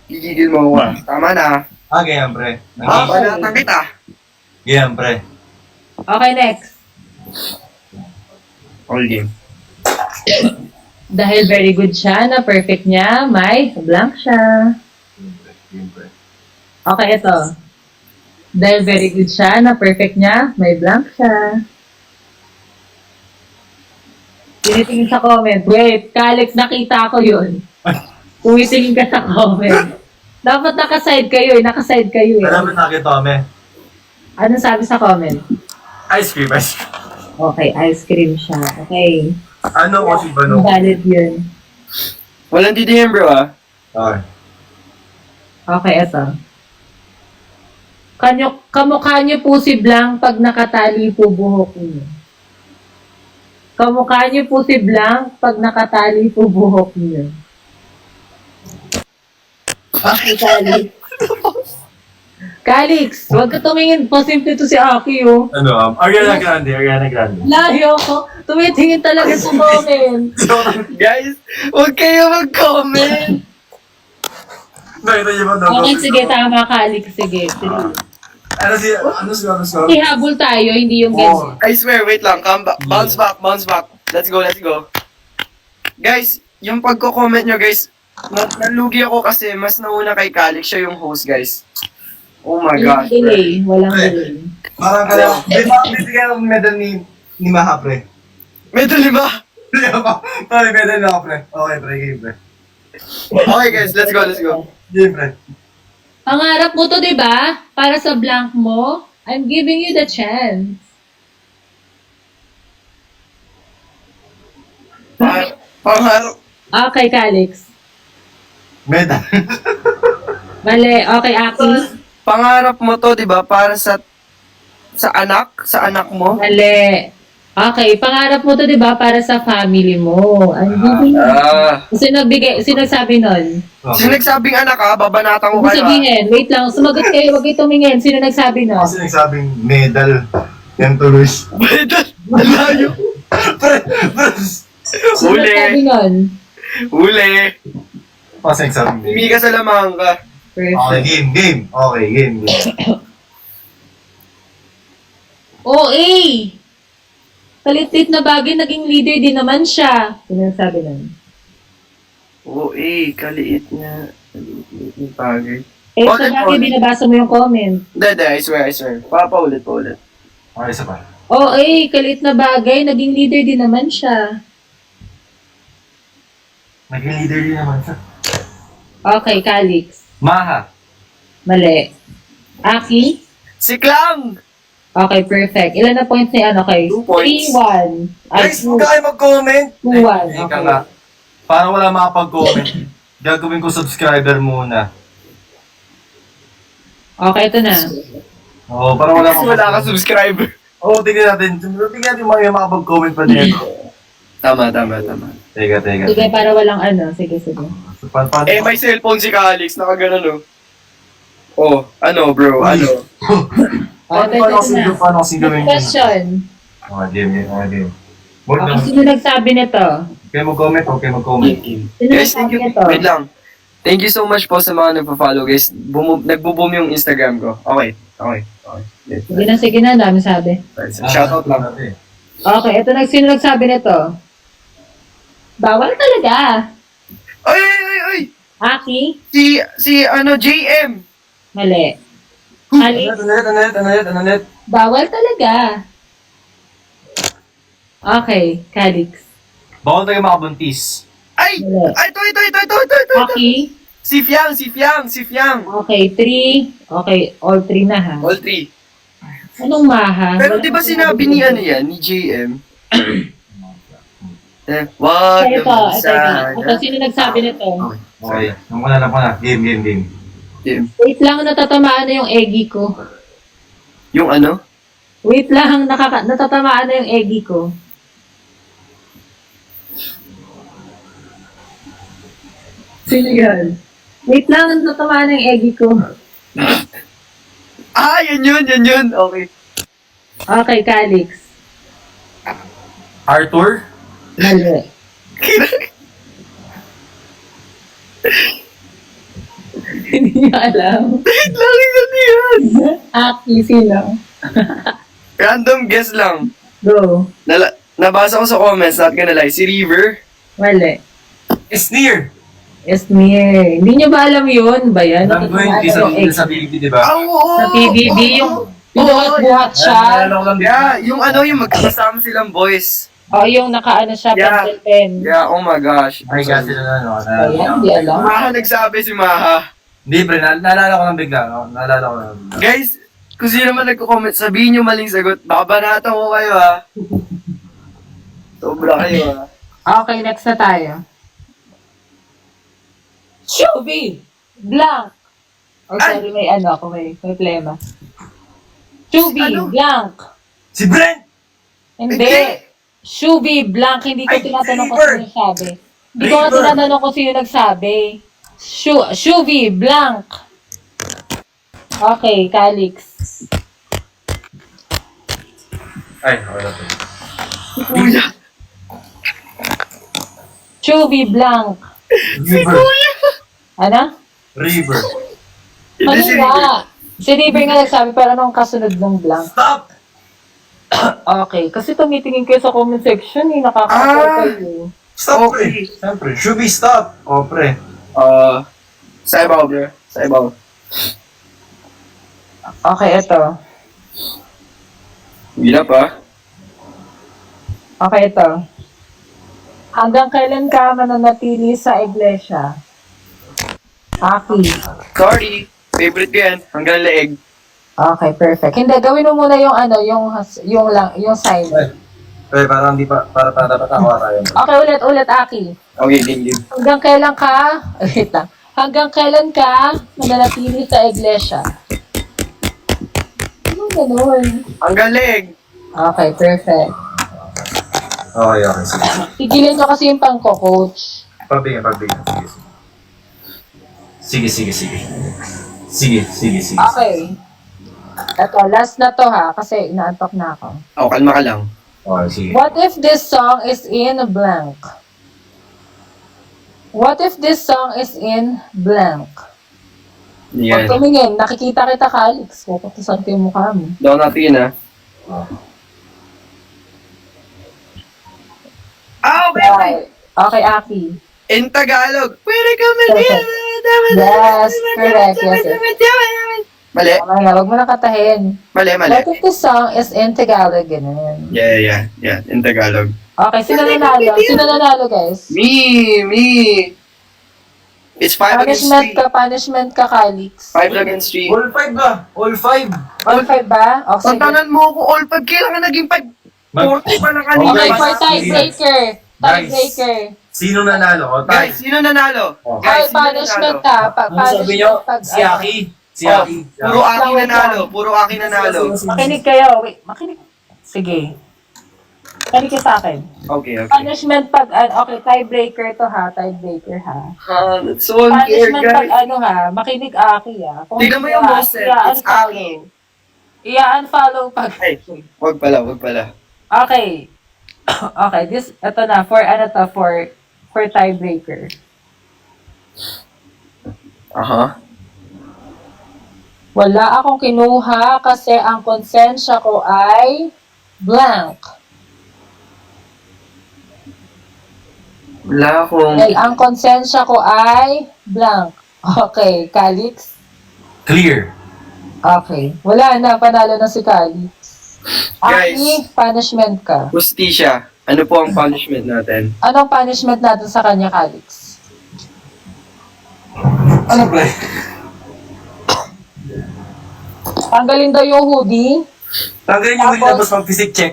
Gigigil mo ako. Tama na. Ganyan, pre. Panatang kita. Ganyan, pre. Okay, next. All game. Dahil very good siya, na perfect niya, may blank siya. Game, pre. Okay, ito. Dahil very good siya, na perfect niya, may blank siya. Tinitingin sa comment. Wait, Calix, nakita ko yun. Tumitingin ka sa comment. Dapat nakaside kayo eh. Dapat nakita kami. Anong sabi sa comment? Ice cream. Okay, ice cream siya. Okay. Ano ko si Bano? Valid yun. Walang didihin, bro, ah. Okay. Okay, ito. Kamukha niyo po si Blanc pag nakatali po buhok niyo. Kamukha niyo po si Blanc pag nakatali po buhok niyo. Okay, Calix. Calix, huwag ka tumingin. Posible to si Aki, oh. Ano, Ariana Grande. Layo ko. Tumitingin talaga sa comment. Guys, huwag kayo mag-comment. Nakita niyo ba? Okay, sige, tama, Calix. Sige. Ano si? Ihabol tayo, hindi yung ganyan. I swear, wait lang. Come back. Bounce back. Let's go. Guys, yung pagko-comment nyo, guys, nalugi ako kasi mas nauna kay Calix. Siya yung host, guys. Oh my Walang gosh. delay. Walang delay. Parang ka lang. Bibigyan ng medal ni Maha, pre. Medyo 5. Sorry, medal na ako, pre. Okay, pre. Game, pre. Okay, guys, let's go. Game, pre. Pangarap mo to, di ba? Para sa blank mo, I'm giving you the chance. Pangarap. Okay, Calix. Medal. Mali. Okay, Aki. Pangarap mo to, di ba? Para sa anak mo. Mali. Okay, pangarap mo to, di ba? Para sa family mo. I'm giving you. Sino nagsabi nun? Sino nagsabing anak ka? Babanatan ko Huwag kayo. sabihin. Wait lang. Sumagot kayo. Huwag kayo tumingin. Sino nagsabi nun? Kasi nagsabing medal. Yan tuloy. Medal. Alayo. Pre. Sino nagsabi nun? Huli. Kasi nagsabing Hindi ka sa lamang ka. Okay, Perfect. game. Okay, game. OA! Kalit-lit na bagay, naging leader din naman siya. Sino nagsabi nun? Oo, kaliit na. Kaliit na bagay. Eh, sa Ulit, bagay, ulit. binabasa mo yung comment. Hindi, I swear. Paulit. Okay, isa pa. OA, kalit na bagay, naging leader din naman siya. Naging leader din naman siya. Okay, Calix. Maha. Mali. Aki? Si Klang! Okay, perfect. Ilan na points ni ano kay? 2 points. 3-1. Ay, Guys, huwag kayo mag-comment. 2-1. Teka Okay. nga. Parang wala makapag-comment. Gagawin ko subscriber muna. Okay, ito na. Oo, parang wala Kasi wala ka subscriber. Oo, tingnan natin. Tingnan natin mga makapag-comment pa dito. Tama. Teka. Sige, para walang ano. Sige. Eh, may cellphone si Calix, nakaganon, oh. Oh, ano, bro, ano? Paano kasi gawin yun? Question. Game. Okay, Huwag sino nagsabi nito? kayo mag-comment, huwag kayo mag-comment. Sino Guys, thank nagsabi you. nito? Wait lang. Thank you so much po sa mga nagpa-follow, guys. Nagbo-boom yung Instagram ko. Okay. Sige na, dami sabi. Shoutout lang. Okay, sino nagsabi nito? Bawal talaga. Ay! Aki? Si JM. Mali. Ano net? Bawal talaga. Okay, Calix. Bawal tayo makabuntis. Ay! Mali. Ay, ito. Aki? Si Fiang. Okay, 3. Okay, all 3 na ha. All three. Anong maha? Pero Wala di ba akong sinabi ni ano yan, ni JM? Wag Ito, naman ito. sana. Ito, sino nagsabi nito? Okay. Naman na. Game. Wait lang, natatamaan na yung eggy ko. Yung ano? Wait lang, natatamaan na yung eggy ko. Sino yan? Wait lang, natatamaan na yung eggy ko. Ah, yan yun. Okay. Okay, Calix. Arthur? Mali. Hindi niya alam. Lagi na yan. Aki, sino? Random guess lang. Go. Nabasa ko sa comments, not gonna lie. Si River. Mali. Sneer! Esmier. Hindi niyo ba alam yun? Ba yan? Alam ko Natatamaan hindi na yung egg. sa BB, di ba? Oo! Sa PBB, yung binuhat-buhat siya. Nalala ko lang dito. Yeah, yung magkakasama silang boys. O, yung nakaano siya, Yeah. pencil pen. Yeah, oh my gosh. Ay, kasi na. Ayan, di alam. Maha nagsabi si Maha. Hindi, pre. Naalala ko lang bigla. Naalala ko lang bigla. Guys, kung sino man nagko-comment, sabihin nyo maling sagot. Baka banata ko kayo ha. Sobra kayo ha. Okay, next na tayo. Shubi! Blank! Oh, sorry, may ano ako, may plema. Shubi! Ano? Blank! Si Brent! Hindi! Shubi! Blank! Hindi ko Ay, tinatanong kung River! sino nagsabi. Hindi ko nga River! tinatanong kung sino nagsabi. Shubi! Blank! Okay, Calix. Ay, okay na to. Kuya. Shubi! Blank! River. Ano? River. Ano Hindi si nga? River. Si River nga nagsabi, pero anong kasunod ng blank? Stop! Okay, kasi tumitingin kayo sa comment section, nakakatawa kayo. Stop, Okay. pre. Siyempre. Should be stop. O, pre. Sa ibaw, bro. Sa ibaw. Okay, ito. Hirap ha. Okay, ito. Hanggang kailan ka mananatili sa iglesia? Aki. Sorry. Favorite ko yan. Hanggang leeg. Okay, perfect. Hindi, gawin mo muna yung ano, yung sign. Pre, parang di pa, para dapat ako kaya. Okay, ulit, Aki. Okay, game. Hanggang kailan ka, wait lang. Hanggang kailan ka mananatili sa iglesia? Ano ganun? Hanggang leeg. Okay, perfect. Okay. Sige. Tigilan nyo kasi yung pangko-coach. Pagbigyan. Sige. Okay. Ito, last na to ha, kasi inaantok na ako. Oh, kalma ka lang. Okay, sige. What if this song is in blank? What if this song is in blank? Pag Yan. tumingin, nakikita kita, Calix. Puputusan ko yung mukha mo. Daw natin ha. Okay. Okay, Aki. In Tagalog. Pwede ka Perfect. Yes, correct. Yes. Mali. Tama na, huwag mo na katahin. Mali. What if this song is in Tagalog? Ganun. Yeah. In Tagalog. Okay, sino nanalo? Sino nanalo, guys? Me. It's 5 against 3. Punishment ka, Calix. 5 against 3. All 5 ba? All 5. All 5 ba? O, sige. Tantanan mo ako all 5. Kailangan naging 5. 40 pa na kanina. Okay, Guys, for tiebreaker. Guys. Tiebreaker. Sino nanalo? O, Guys, sino nanalo? Oh. Ay, Guys, sino punishment nanalo? ka. Ano sabi nyo? pag, Si Aki. Si Oh, Aki. puro Aki Wait lang. nanalo. Puro Aki nanalo. Makinig kayo. Wait, makinig. Sige. Makinig kayo sa akin. Okay, okay. Punishment pag, okay, tiebreaker to ha. Tiebreaker ha. That's so unfair, Punishment pag guys. makinig Aki ha. Kung Tignan mo yung Moses. It's Aki. I-unfollow pag... Ay, wag pala, wag pala. Okay. Okay, ito na, for tiebreaker. Aha. Wala akong kinuha kasi ang konsensya ko ay blank. Wala akong... Okay, ang konsensya ko ay blank. Okay, Calix? Clear. Okay. Wala na, panalo na si Calix. Guys. Aki, punishment ka. Justisya. Ano po ang punishment natin? Anong punishment natin sa kanya, Calix? Ano ba? Tanggalin daw yung hoodie. Tanggalin yung huli Tapos- tapos mag-physic check.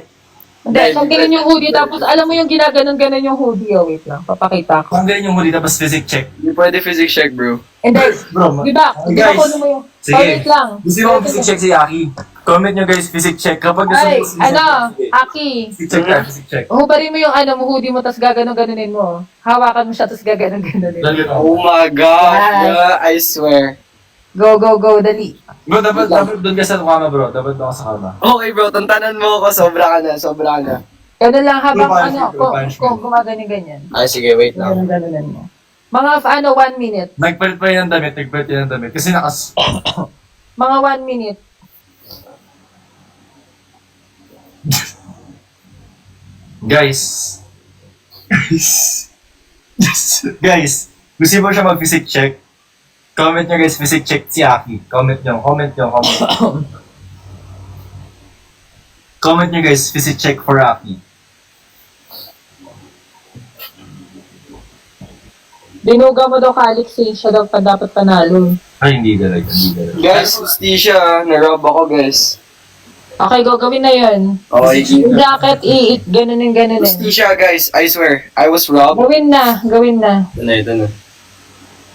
Hindi, tanggalin yung hoodie. Tapos, alam mo yung ginaganon-ganon yung hoodie. Oh, wait lang. Papakita ko. Tanggalin yung huli tapos physic check. Hindi pwede physics check, bro. Hindi. Bro, Di ba? Di ba guys. kunin mo yung... Sige. Oh, wait lang. Gusto mo physic check si Aki? Comment nyo guys, physic check. Kapag gusto Ay, mo physic check, Aki. physic check tayo, physic check. Hubarin mo yung hoodie mo, tapos gaganon-ganonin mo. Hawakan mo siya, tapos gaganon-ganonin. Dali Oh my gosh, Yes. bro. I swear. Go, go, go, dali. Bro, dapat doon ka sa kama bro. Dapat doon ka sa kama. Okay, bro. Tantanan mo ako. Sobra ka na. Sobra ka na. Ganun lang habang True punishment, true punishment. kung gumaganon-ganyan. Ay, sige. Wait lang. Gaganon-ganonin mo. Mga 1 minute. Nagpalit pa yun ng damit, nagpalit yun ng damit. Kasi Mga 1 minute. Guys. Guys. Gusto mo siya mag-physic check? Comment nyo guys, physic check si Aki. Comment nyo. Comment nyo guys, physic check for Aki. Dinuga mo daw Calix eh. Siya daw pa dapat panalo. Ay, hindi talaga. Guys, justisya. Na-rob ako, guys. Okay, go. Gawin na yun. Okay, Yung jacket, ganunin. justisya, guys. I swear. I was robbed. Gawin na. Ito na, ito na.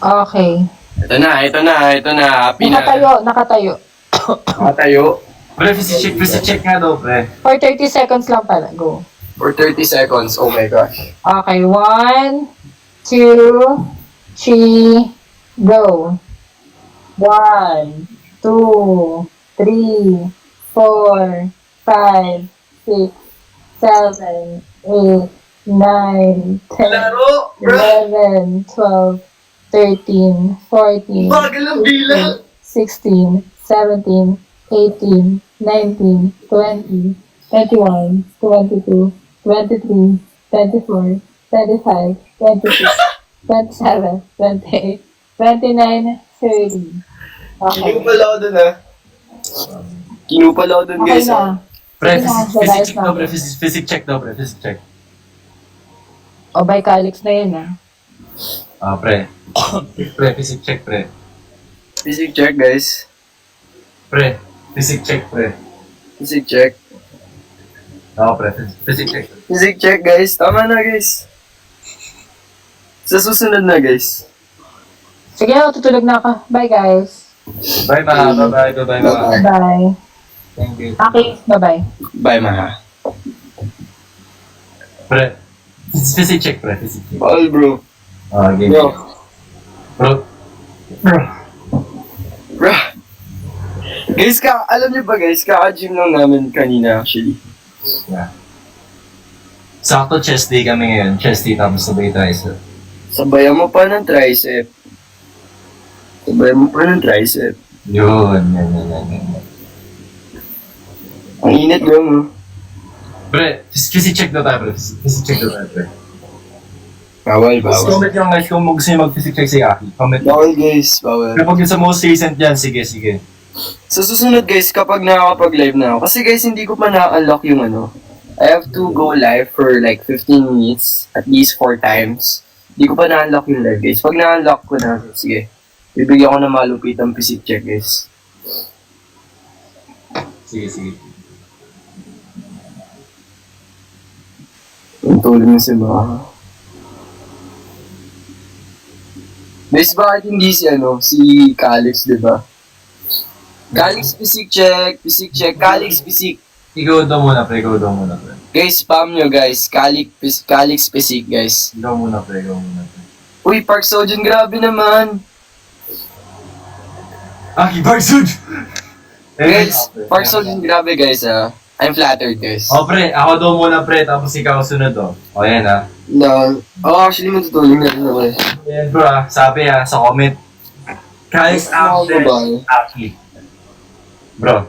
Okay. Ito na. Happy na. Nakatayo. Nakatayo. Pre, physic check nga daw, pre. For 30 seconds lang pala. Go. For 30 seconds. Oh my gosh. Okay, 1, 2, 3, go. 1, 2, 3, 4, 5, 6, 7, 8, 9, 10, Laro, bro. 11, 12, 13, 14, Bagal ang bilang. 16, 17, 18, 19, 20, 21, 22, 23, 24, 25, 26, 27, 28, 29, 30. Okay. Kinupala ako dun, ha? Kinupala ako dun, Okay guys. ha? na. Pre, Sige na, physic guys, check daw, pre. Physic check daw, pre. Physic check. O, by Calix na yun, ah. Ah, pre. Pre, physic check, pre. Physics check, guys. Pre, physic check, pre. Physics check. Oo, pre. Physic check. Physics check, guys. Tama na, guys. Sa susunod na, guys. Sige, tutulog na ako. Bye, guys. Bye, ma. Bye-bye. Bye-bye, ma. Bye. Thank you. Okay, bye-bye. Bye, Maha. Pre. Physic check, pre. Physic check. Bye, bro. Ah, game. Bro. Bro. Bro. Guys, alam niyo ba, guys? Kaka-gym lang namin kanina, actually. Yeah. Sakto chest day kami ngayon. Chest day tapos sabay tricep. Sabayan mo pa ng tricep. Yun. Ang init, bro, mo. Pre, physic check daw tayo, pre. Physic check daw tayo, pre. Bawal, Tapos comment nyo guys kung gusto nyo mag-physic check si Aki. Comment nyo. Bawal, guys. Bawal. Kapag yun sa most recent yan, sige. Sa susunod, guys, kapag nakakapag-live na ako, kasi guys, hindi ko pa na-unlock yung I have to go live for like 15 minutes, at least 4 times. Di ko pa na-unlock yung live, guys. Pag na-unlock ko na, sige. Bibigyan ko na malupit ang physique check, guys. Sige, sige. Ang tulad na si Baka. Guys, bakit hindi si Calix, di ba? Calix physique check, Calix physique. Ikaw daw muna, pre. Ikaw daw muna, pre. Guys, spam nyo, guys. Calix physique, guys. Ikaw muna, pre. Ikaw muna, pre. Uy, Park Sojun, grabe naman. Park Sud! Guys, Park Sojun, grabe, guys, I'm flattered, guys. Oh, pre. Ako daw muna, pre. Tapos ikaw sunod, oh. O, yan, ha. No. Actually, matutulong na rin ako. Yan, bro, sabi, sa comment. Guys, after Aki. Bro.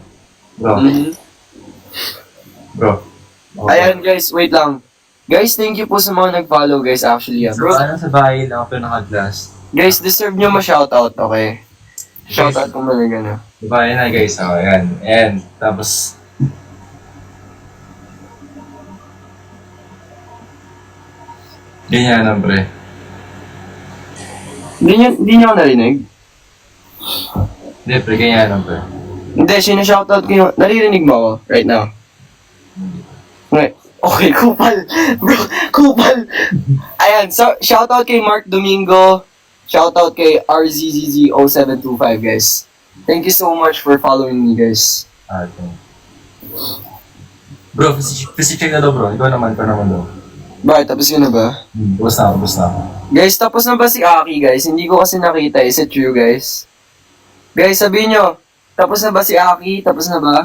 Mhm. Bro. Ayan, guys, wait lang. Guys, thank you po sa mga nag-follow, guys, actually. Bro, Ano sa bahay lang ako naka-glass. guys, deserve nyo ma-shoutout, okay? Shoutout kung mga gano'n. Diba, yan na guys. O, yan. And, tapos... Ganyan lang, pre. Hindi nyo ako narinig? Hindi, pre. Ganyan lang, pre. Hindi, sinashoutout ko yung... Naririnig mo ako right now? Okay, kupal. Bro, kupal. Ayan, so, shoutout kay Mark Domingo. Shoutout kay RZZZ0725, guys. Thank you so much for following me, guys. Okay. Bro, physics check na daw, bro. Ikaw naman daw. Bakit? Tapos yun na ba? Bus na ako. Guys, tapos na ba si Aki, guys? Hindi ko kasi nakita. Is it true, guys? Guys, sabihin nyo. Tapos na ba si Aki? Tapos na ba?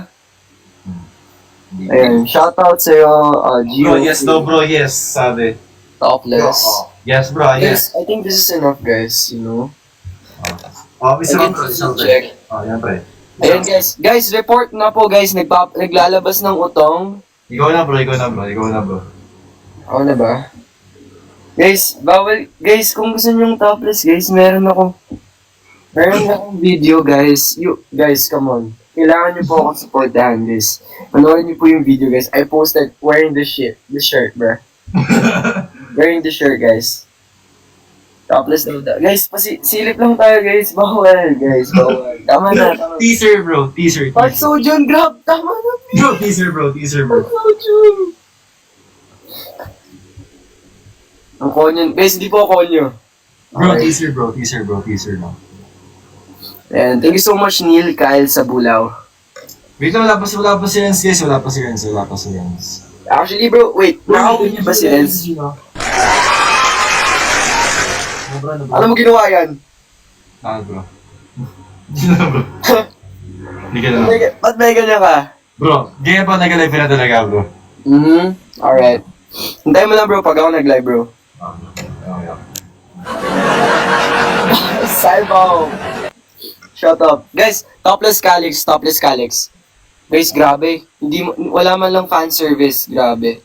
Ayan, shoutout sa'yo, Gio. Bro, yes daw, bro. Yes, sabi. Topless. Yes, bro. Yes. Guys, I think this is enough, guys. You know? Isa Again, bro. check. Yan, pre. Ayan, guys. Guys, report na po, guys. Naglalabas ng utong. Ikaw na, bro. Ako na ba? Guys, bawal. Guys, kung gusto nyo yung topless, guys, meron akong video, guys. Guys, come on. Kailangan nyo po akong supportahan, guys. Panoorin nyo po yung video, guys. I posted wearing the shirt, bro. Wearing the shirt, guys. Topless daw. Guys, silip lang tayo, guys. Bawal, guys. Bawal. Tama na. Teaser, bro. Teaser. Park Sojun, grab. Tama na, please. Bro, teaser, bro. Park Sojun. Ang konyo. Guys, hindi po konyo. Bro, Okay. teaser, bro. Teaser, no. And thank you so much, Neil, Kyle, sa Bulaw. Wait lang, wala pa si Renz, guys. Wala pa si Renz. Actually, bro, wait. Nakawin niyo ba si Renz? Alam mo ginawa yan? Bro. Hindi na, bro. Hindi ka na. Ba't may ganyan ka? Bro, ganyan pa nag-live na talaga, bro. Alright. Hintayin mo lang, bro, pag ako nag-live, bro. Cybo! Shut up. Guys, topless Calix. Guys, grabe. Wala man lang fan service. Grabe.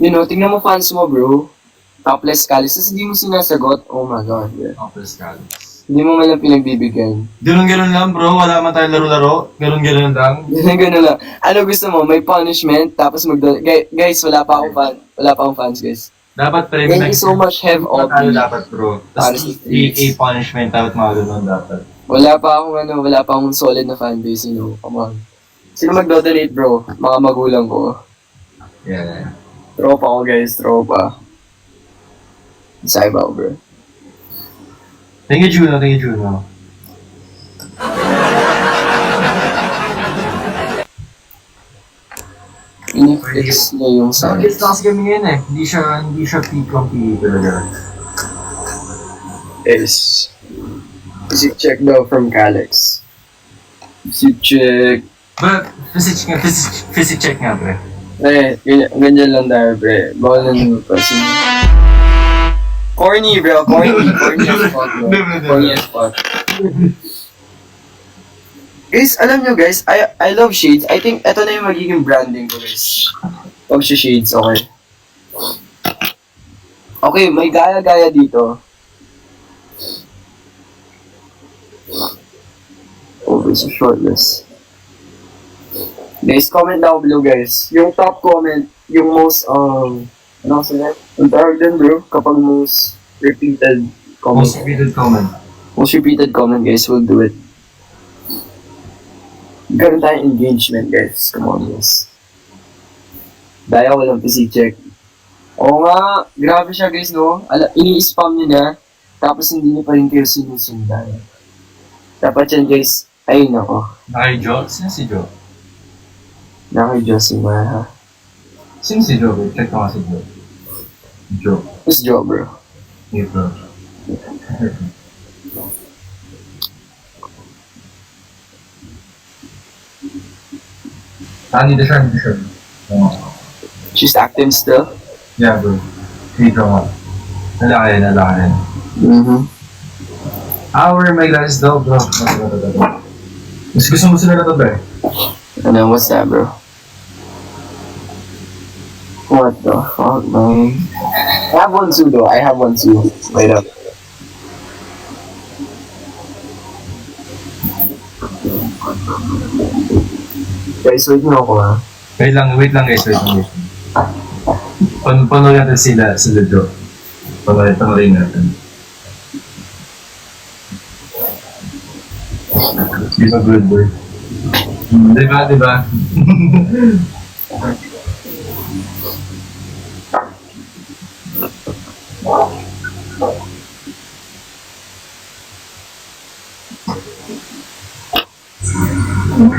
You know, tingnan mo fans mo, bro. Topless Calix. Tapos hindi mo sinasagot. Oh my god. Yeah. Topless Calix. Hindi mo man lang pinagbibigyan. Ganun lang, bro. Wala man tayong laro-laro. Ganun lang. Ganun lang. Ano gusto mo? May punishment, tapos guys, wala pa akong fans, guys. Dapat pre, Thank you so much, Have Tayo Obi. dapat, bro. Tapos a punishment, dapat mga ganun dapat. Wala pa akong solid na fanbase, you know. Come on. Sino magdo-donate, bro? Mga magulang ko. Yeah. Tropa ko, guys. Tropa. Saibaw, bro. Thank you, Juno. Inifix niya yung sound. It's kasi kami ngayon eh. Hindi siya peak-compi talaga. Is physics check daw from Calix. Physics check. But, physics check nga, pre. Ganyan lang tayo, pre. Bawal na naman pa. Corny, bro. Corny as fuck, bro. Corny as fuck. Guys, alam nyo, guys, I love shades. I think ito na yung magiging branding ko, guys. Pag-shades, okay. Okay, may gaya-gaya dito. Oh, there's a shortlist. Guys, comment down below, guys. Yung top comment, yung most, ano kasi na? Ang tawag din, bro, kapag most repeated comment. Most repeated comment. Most repeated comment, guys. We'll do it. Ganun tayong engagement, guys. Come on, guys. Daya walang PC check. Oo nga, grabe siya, guys, no? Ini-spam niya na, tapos hindi niya pa rin kayo sinusundan. Dapat yan, guys. Ay, nako. Nakay Jo? Sino si Jo? Naka-Diyos si Maha. Sino si Jo? Check ko nga si Jo. Jo. Who's Joe, bro? Hey, bro. Hindi siya. She's active still? Yeah, bro. Hey, bro nga. Nalaki. Mm-hmm. Where are my glasses daw, bro? Mas gusto mo sila na to, bro? Ano, what's that, bro? What the fuck, man? I have one too, though. I have one too. Wait up. Guys, wait nyo ako, ha? Wait lang guys. Panorin natin sila Jo. Panorin natin. Di ba good boy? Diba?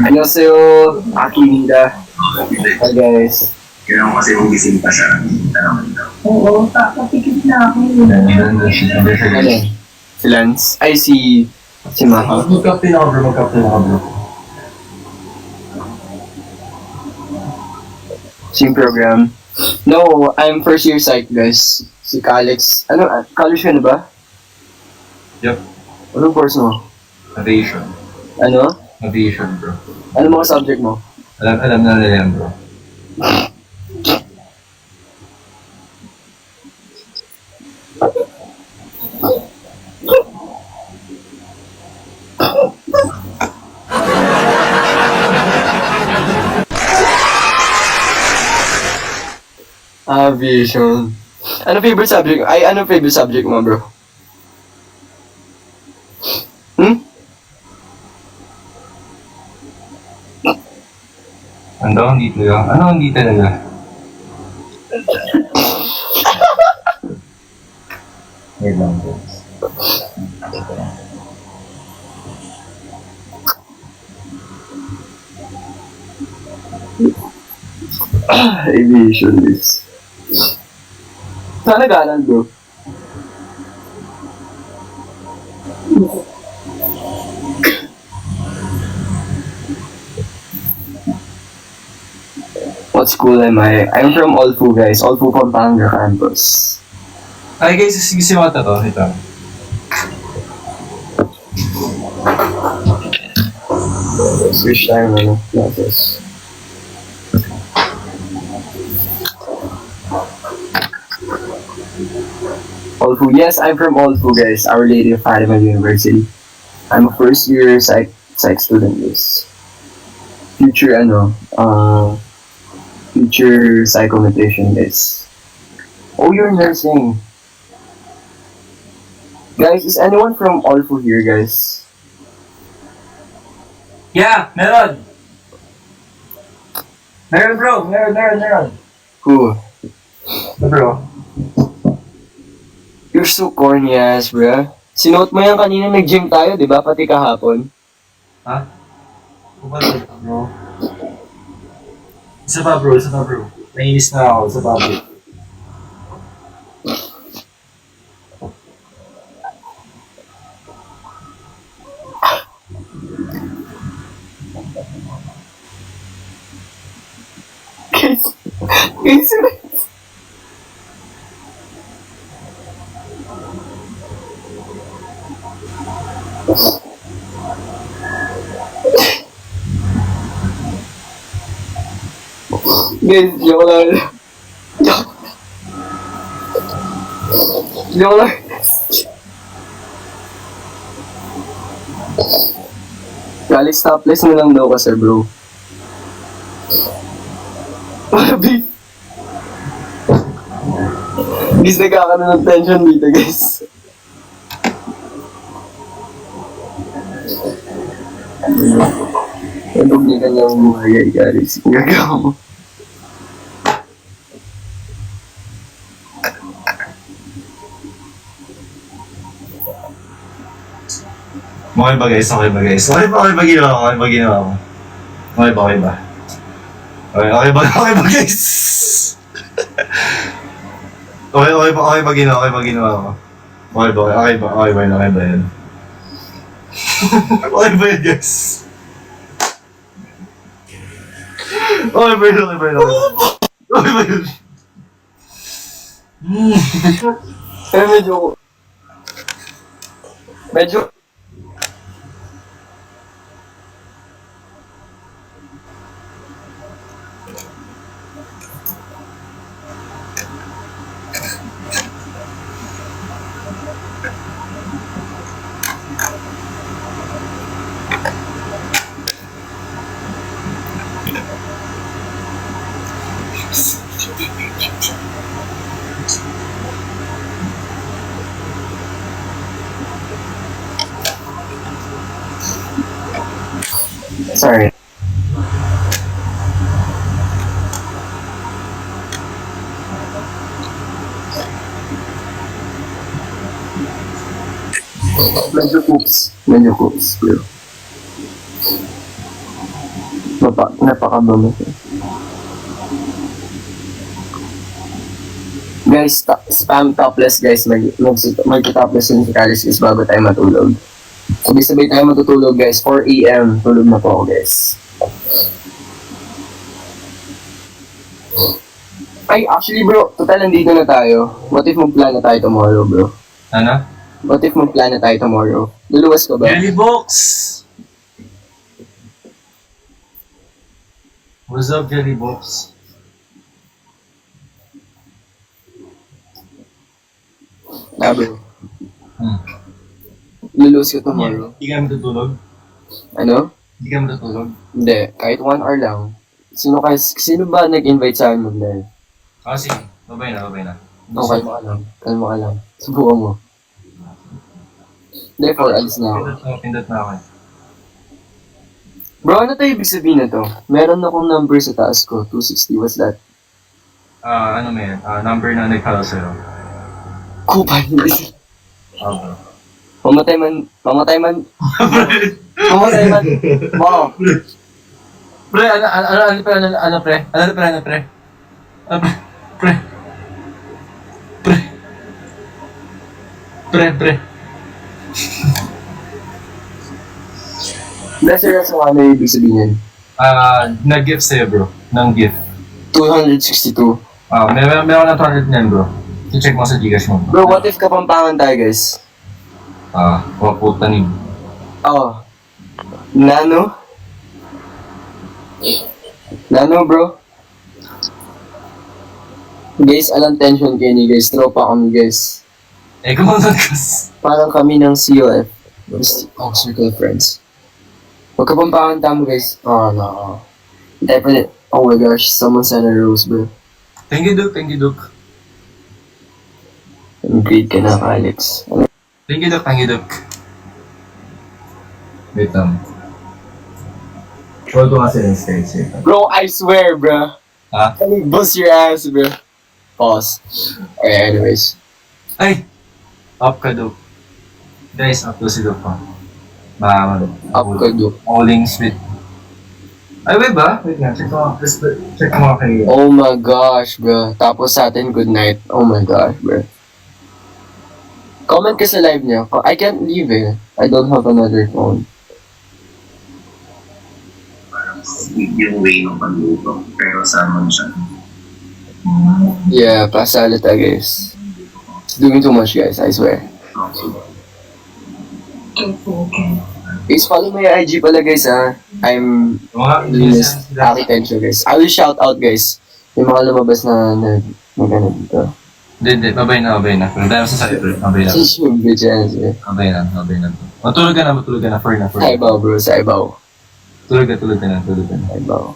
Annyeonghaseyo, Aki Nida. Hi, guys. Kailangan kasi magising pa siya. Oo, papapikit na ako. Ano? Si Lance? Ay, si Maha. Mag-captain ako bro. Same program. No, I'm first year psych, guys. Si Calix. Ano, college ka na ba? Yup. Anong course mo? Aviation. Ano? Aviation bro. Ano mga subject mo? Alam na nila yan bro. Aviation. Ano favorite subject? Ano favorite subject mo, bro? Ano ang dito yun? Ano ang dito nila? Wait lang bro. Aviation is. Saan nag-aaral, bro? What school am I? I'm from Olfu, guys. Olfu Pampanga campus. Ay guys, sige si Mata to. Ito. Switch time, ano? Classes. Olfu. Yes, I'm from Olfu, guys. Our Lady of Fatima University. I'm a first year psych student, guys. Future, future psychometrician, guys. Oh, you're nursing. Guys, is anyone from Olfu here, guys? Yeah, meron! Meron bro! Meron! Who? Bro. You're so corny ass, bruh. Sinuot mo yan kanina nag-gym tayo, di ba? Pati kahapon. Ha? Kupal bro. Isa pa bro. Nainis na ako. Isa pa bro. Guys, joke lang. Joke lang. Galis topless mo lang daw kasi, bro. Mabi. Guys, nagkakaroon ng tension dito, guys. Ano niya kanyang buhay, guys? Gagawa mo. Okay ba guys? Okay ba guys? Okay ba ginawa ko? Okay ba ginawa ko? Okay ba? Okay ba? Okay ba guys? Okay ba ginawa? Okay ba ginawa ko? Okay ba? Okay ba? Okay ba yun? Okay ba yun? Okay ba yun guys? Okay ba yun? Okay ba yun? Okay ba yun? Pero medyo, sorry. Medyo coops, bro. Napakabama siya. Guys, spam topless guys. Mag-topless yung si Kalis is bago tayo matulog. Sabay-sabay tayo matutulog guys. 4 AM. Tulog na po ako guys. Ay, actually bro, total nandito na tayo. What if mag-plan na tayo tomorrow, bro? Ano? What if mag-plan na tayo tomorrow? Luluwas ka ba? Jelly box! What's up, Jelly box? Bro. Luluwas ka tomorrow. Hindi ka matutulog? Ano? Hindi ka matutulog? Hindi, kahit 1 hour lang. Sino ba nag-invite sa akin mag-live? Ah, sige. Babay na. Oh, kalma ka lang. Subukan mo. Hindi, 4 alis na ako. Pindot na ako eh. Bro, ano tayo ibig sabihin na to? Meron akong number sa taas ko, 260, what's that? Ano may number na nag-follow sa'yo. Kupal, hindi. Okay. Mamatay man. Wow. Pre, ano pre? Pre. Serious ako ano yung ibig sabihin. Nag-gift sa'yo bro. Nang gift. 262. Meron na 200 niyan bro. I-check mo sa Gcash mo. Bro, what if Kapampangan tayo guys? Waputa ni. Oh. Nano bro. Guys, alam tension kayo ni guys. Tropa kami guys. Kumunod kas. Parang kami ng COF. Circle of Friends. Huwag Kapampangan tamo guys. Oh no. Definitely. Oh my gosh, someone sent a rose bro. Thank you Duke. Great ka na, Alex. Thank you Duke. Wait Show ko kasi yung stage. Bro, I swear, bro. Ha? I will bust your ass, bro. Pause. Okay, anyways. Ay! Up ka Duke. Guys, up to si Duke pa. Up ka, Duke. Alling sweet. Ay, wait ba? Wait nga, check mo kay... Oh my gosh, bro. Tapos sa atin, good night. Oh my gosh, bro. Comment ka sa live niya. I can't leave eh. I don't have another phone. Yung way ng pagluto. Pero sama siya. Yeah, pasalita guys. It's doing too much guys, I swear. Please follow my IG pala guys ha. I'm Linus Architecture guys. I will shout out guys. Yung mga lumabas na nag-ano dito. Hindi, babay na. Kung tayo sa site, babay na. Yung bitch ass eh. Babay na. Matulog ka na, for na. Sa ibaw bro, sa ibaw. Tulog ka na. Sa ibaw.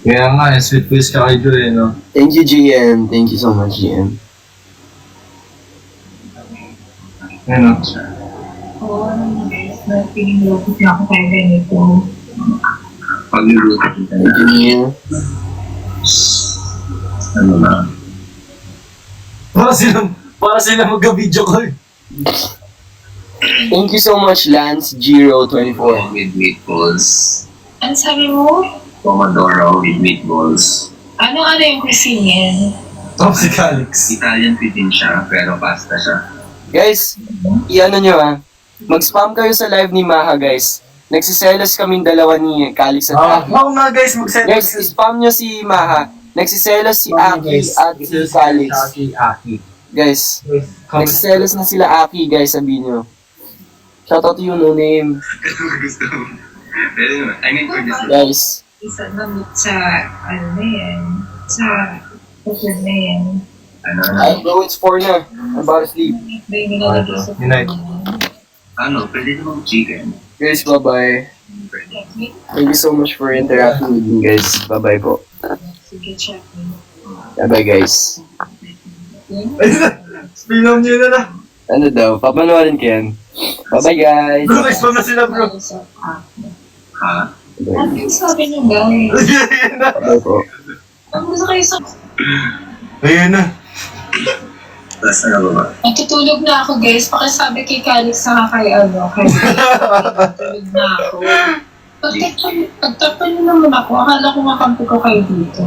Kaya nga, sweet voice ka kay Joy, no? Thank you, GM. Thank you so much, GM. Ano? Oo, guys, nagpiging lupit na ako kaya ganito. Pagluluto kita Thank you, Neil. ano na. Para sila magka-video call. Thank you so much, Lance Giro24. With meatballs. Ano sabi mo? Pomodoro with meatballs. Ano yung cuisine yan? Tom si Calix. Italian cuisine siya, pero pasta siya. Guys, i-ano nyo mag-spam kayo sa live ni Maha, guys. Nagsiselos kaming dalawa ni Calix at Aki. Oo nga guys, mag-send Guys, spam nyo si Maha. Nagsiselos si Aki at si Calix. Aki. Guys, nagsiselos na sila Aki, guys, sabihin nyo. Shoutout to you, no name. Gusto mo. Pero, I mean, for this Guys, Isa na sa, ano na yan? Sa, food na yan. I go, it's 4 na. I'm about to sleep. May nilalagay sa food Unite. na pwede namang chicken. Guys, bye-bye. yan. Thank you so much for interacting with me, guys. Bye-bye po. Sige, check. Bye-bye, guys. Spinom nyo na na. Ano daw? Papanoorin ko yan. Bye-bye, guys. Bro, spam na sila bro. Ha? Ano yung sabi niyo, guys? Bye po. Ang gusto kayo sa... Ayun na. Tapos ano ba ba? Natutulog na ako, guys. Pakisabi kay Calix sa kay kay natutulog na ako. Pagtapan niyo naman ako, akala ko makampi ko kayo dito.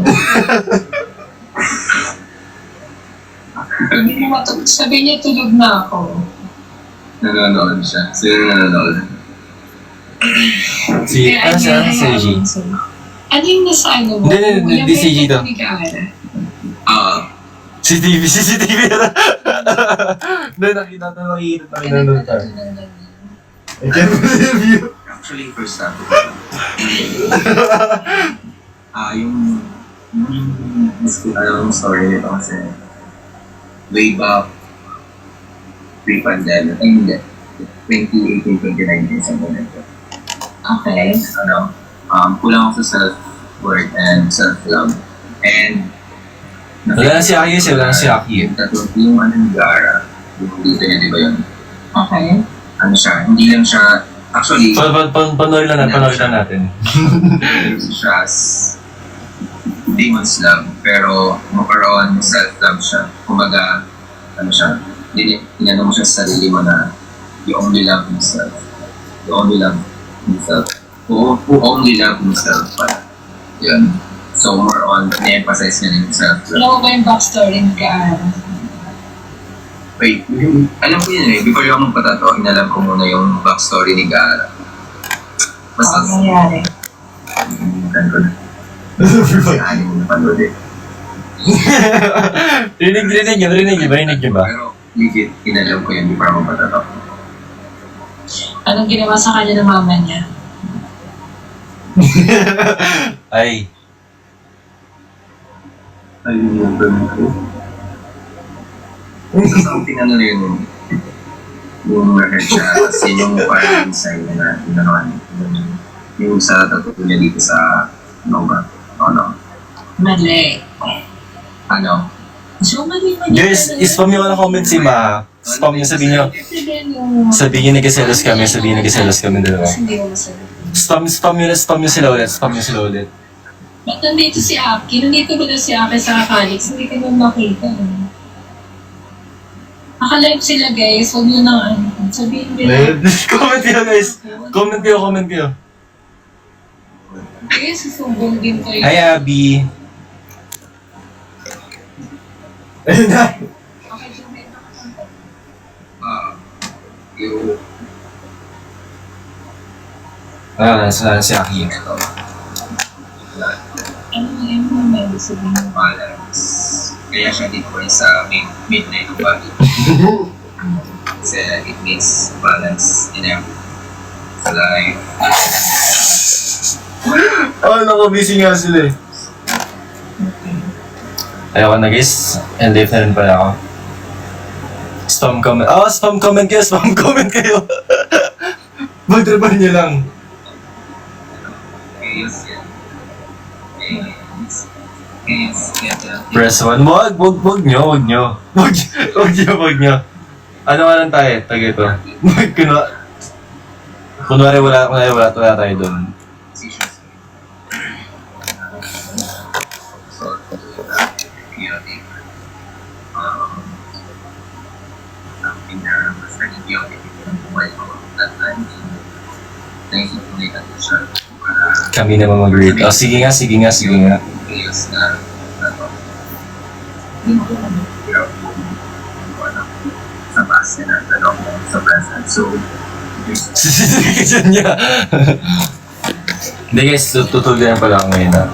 Hindi mo matulog. Sabi niya, tulog na ako. Nanonood siya. Sino nanonood? Si, ano siya? Si G. Ano yung nasa ano mo? Hindi, si G to. CCTV na. Hindi, nakita nanonood tayo. I can't believe you. Actually, first time. Yung story nito kasi way back pre-pandemic, ay hindi, 2018, 2019, something like that. Okay. Kulang ako sa self-worth and self-love. And Wala na si Aki kasi, wala na si Aki. yung ano ni Gara, yung dito niya, di ba yun? Okay. Ano siya, hindi lang siya, actually, Panoorin lang natin. hindi siya as demon's love, pero makaroon self-love siya. Kumbaga, ano siya, tinanong mo siya sa sarili mo na you only love yourself. You only love yourself. Who only love himself pala. Yun. So more on, na-emphasize niya yung self-love. Alam mo ba yung backstory ni Kaara? Wait, alam ko yun eh. Before yung patatawa, inalam ko muna yung backstory ni Gara. Basta, Ano nangyari? kan ko na. Ano mo napanood eh. Rinig nyo ba? Pero legit, inalam ko yun before ako patatawa. Anong ginawa sa kanya ng mama niya? Ay. Ayun yung ganun ko. So something ano na yun, yung record siya, kasi yung parang design na yung sa tattoo niya dito sa Nova. Mali. Ano? So, mali. Guys, spam nyo ka ng comment si Ma. Spam nyo, sabihin nyo. Sabihin nyo nagkaselos kami dalawa. Hindi mo masagot. Spam nyo sila ulit. Ba't nandito si Aki? Nandito ba na si Aki sa Calix? Hindi ko naman makita. Nakalive sila guys. Huwag nyo na sabihin nila. Comment kayo guys. Comment kayo. Kaya susumbong din kayo. Hi Abby. Ayun na. Okay, sabihin na ako. Yung Si Aki. Ano yung may sabihin? balance. Kaya siya dito rin sa midnight of body. Kasi it means balance in everything. Sa life. Naku, busy nga sila eh. Ayoko na guys. And live na rin pala ako. Spam comment kayo. Mag-tripan nyo lang. Chaos yan. Press 1. Wag nyo. Wag nyo. Ano nga lang tayo? Taga ito. Kunwari wala tayo doon. Kami naman mag-rate. Oh, sige nga. Sa base na tanong mo sa present. So, Sisisikisan niya. Hindi guys, tutuloy pala ako ngayon ha.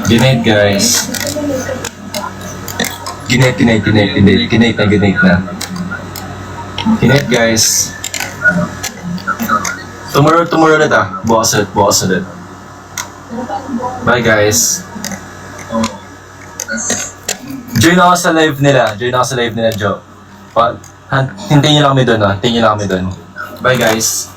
Ginate guys. Ginate na. Ginate guys. Tomorrow ulit ah. Bukas ulit. Bye guys. Join ako sa live nila, Joe. Hintayin nyo lang kami doon, Bye guys.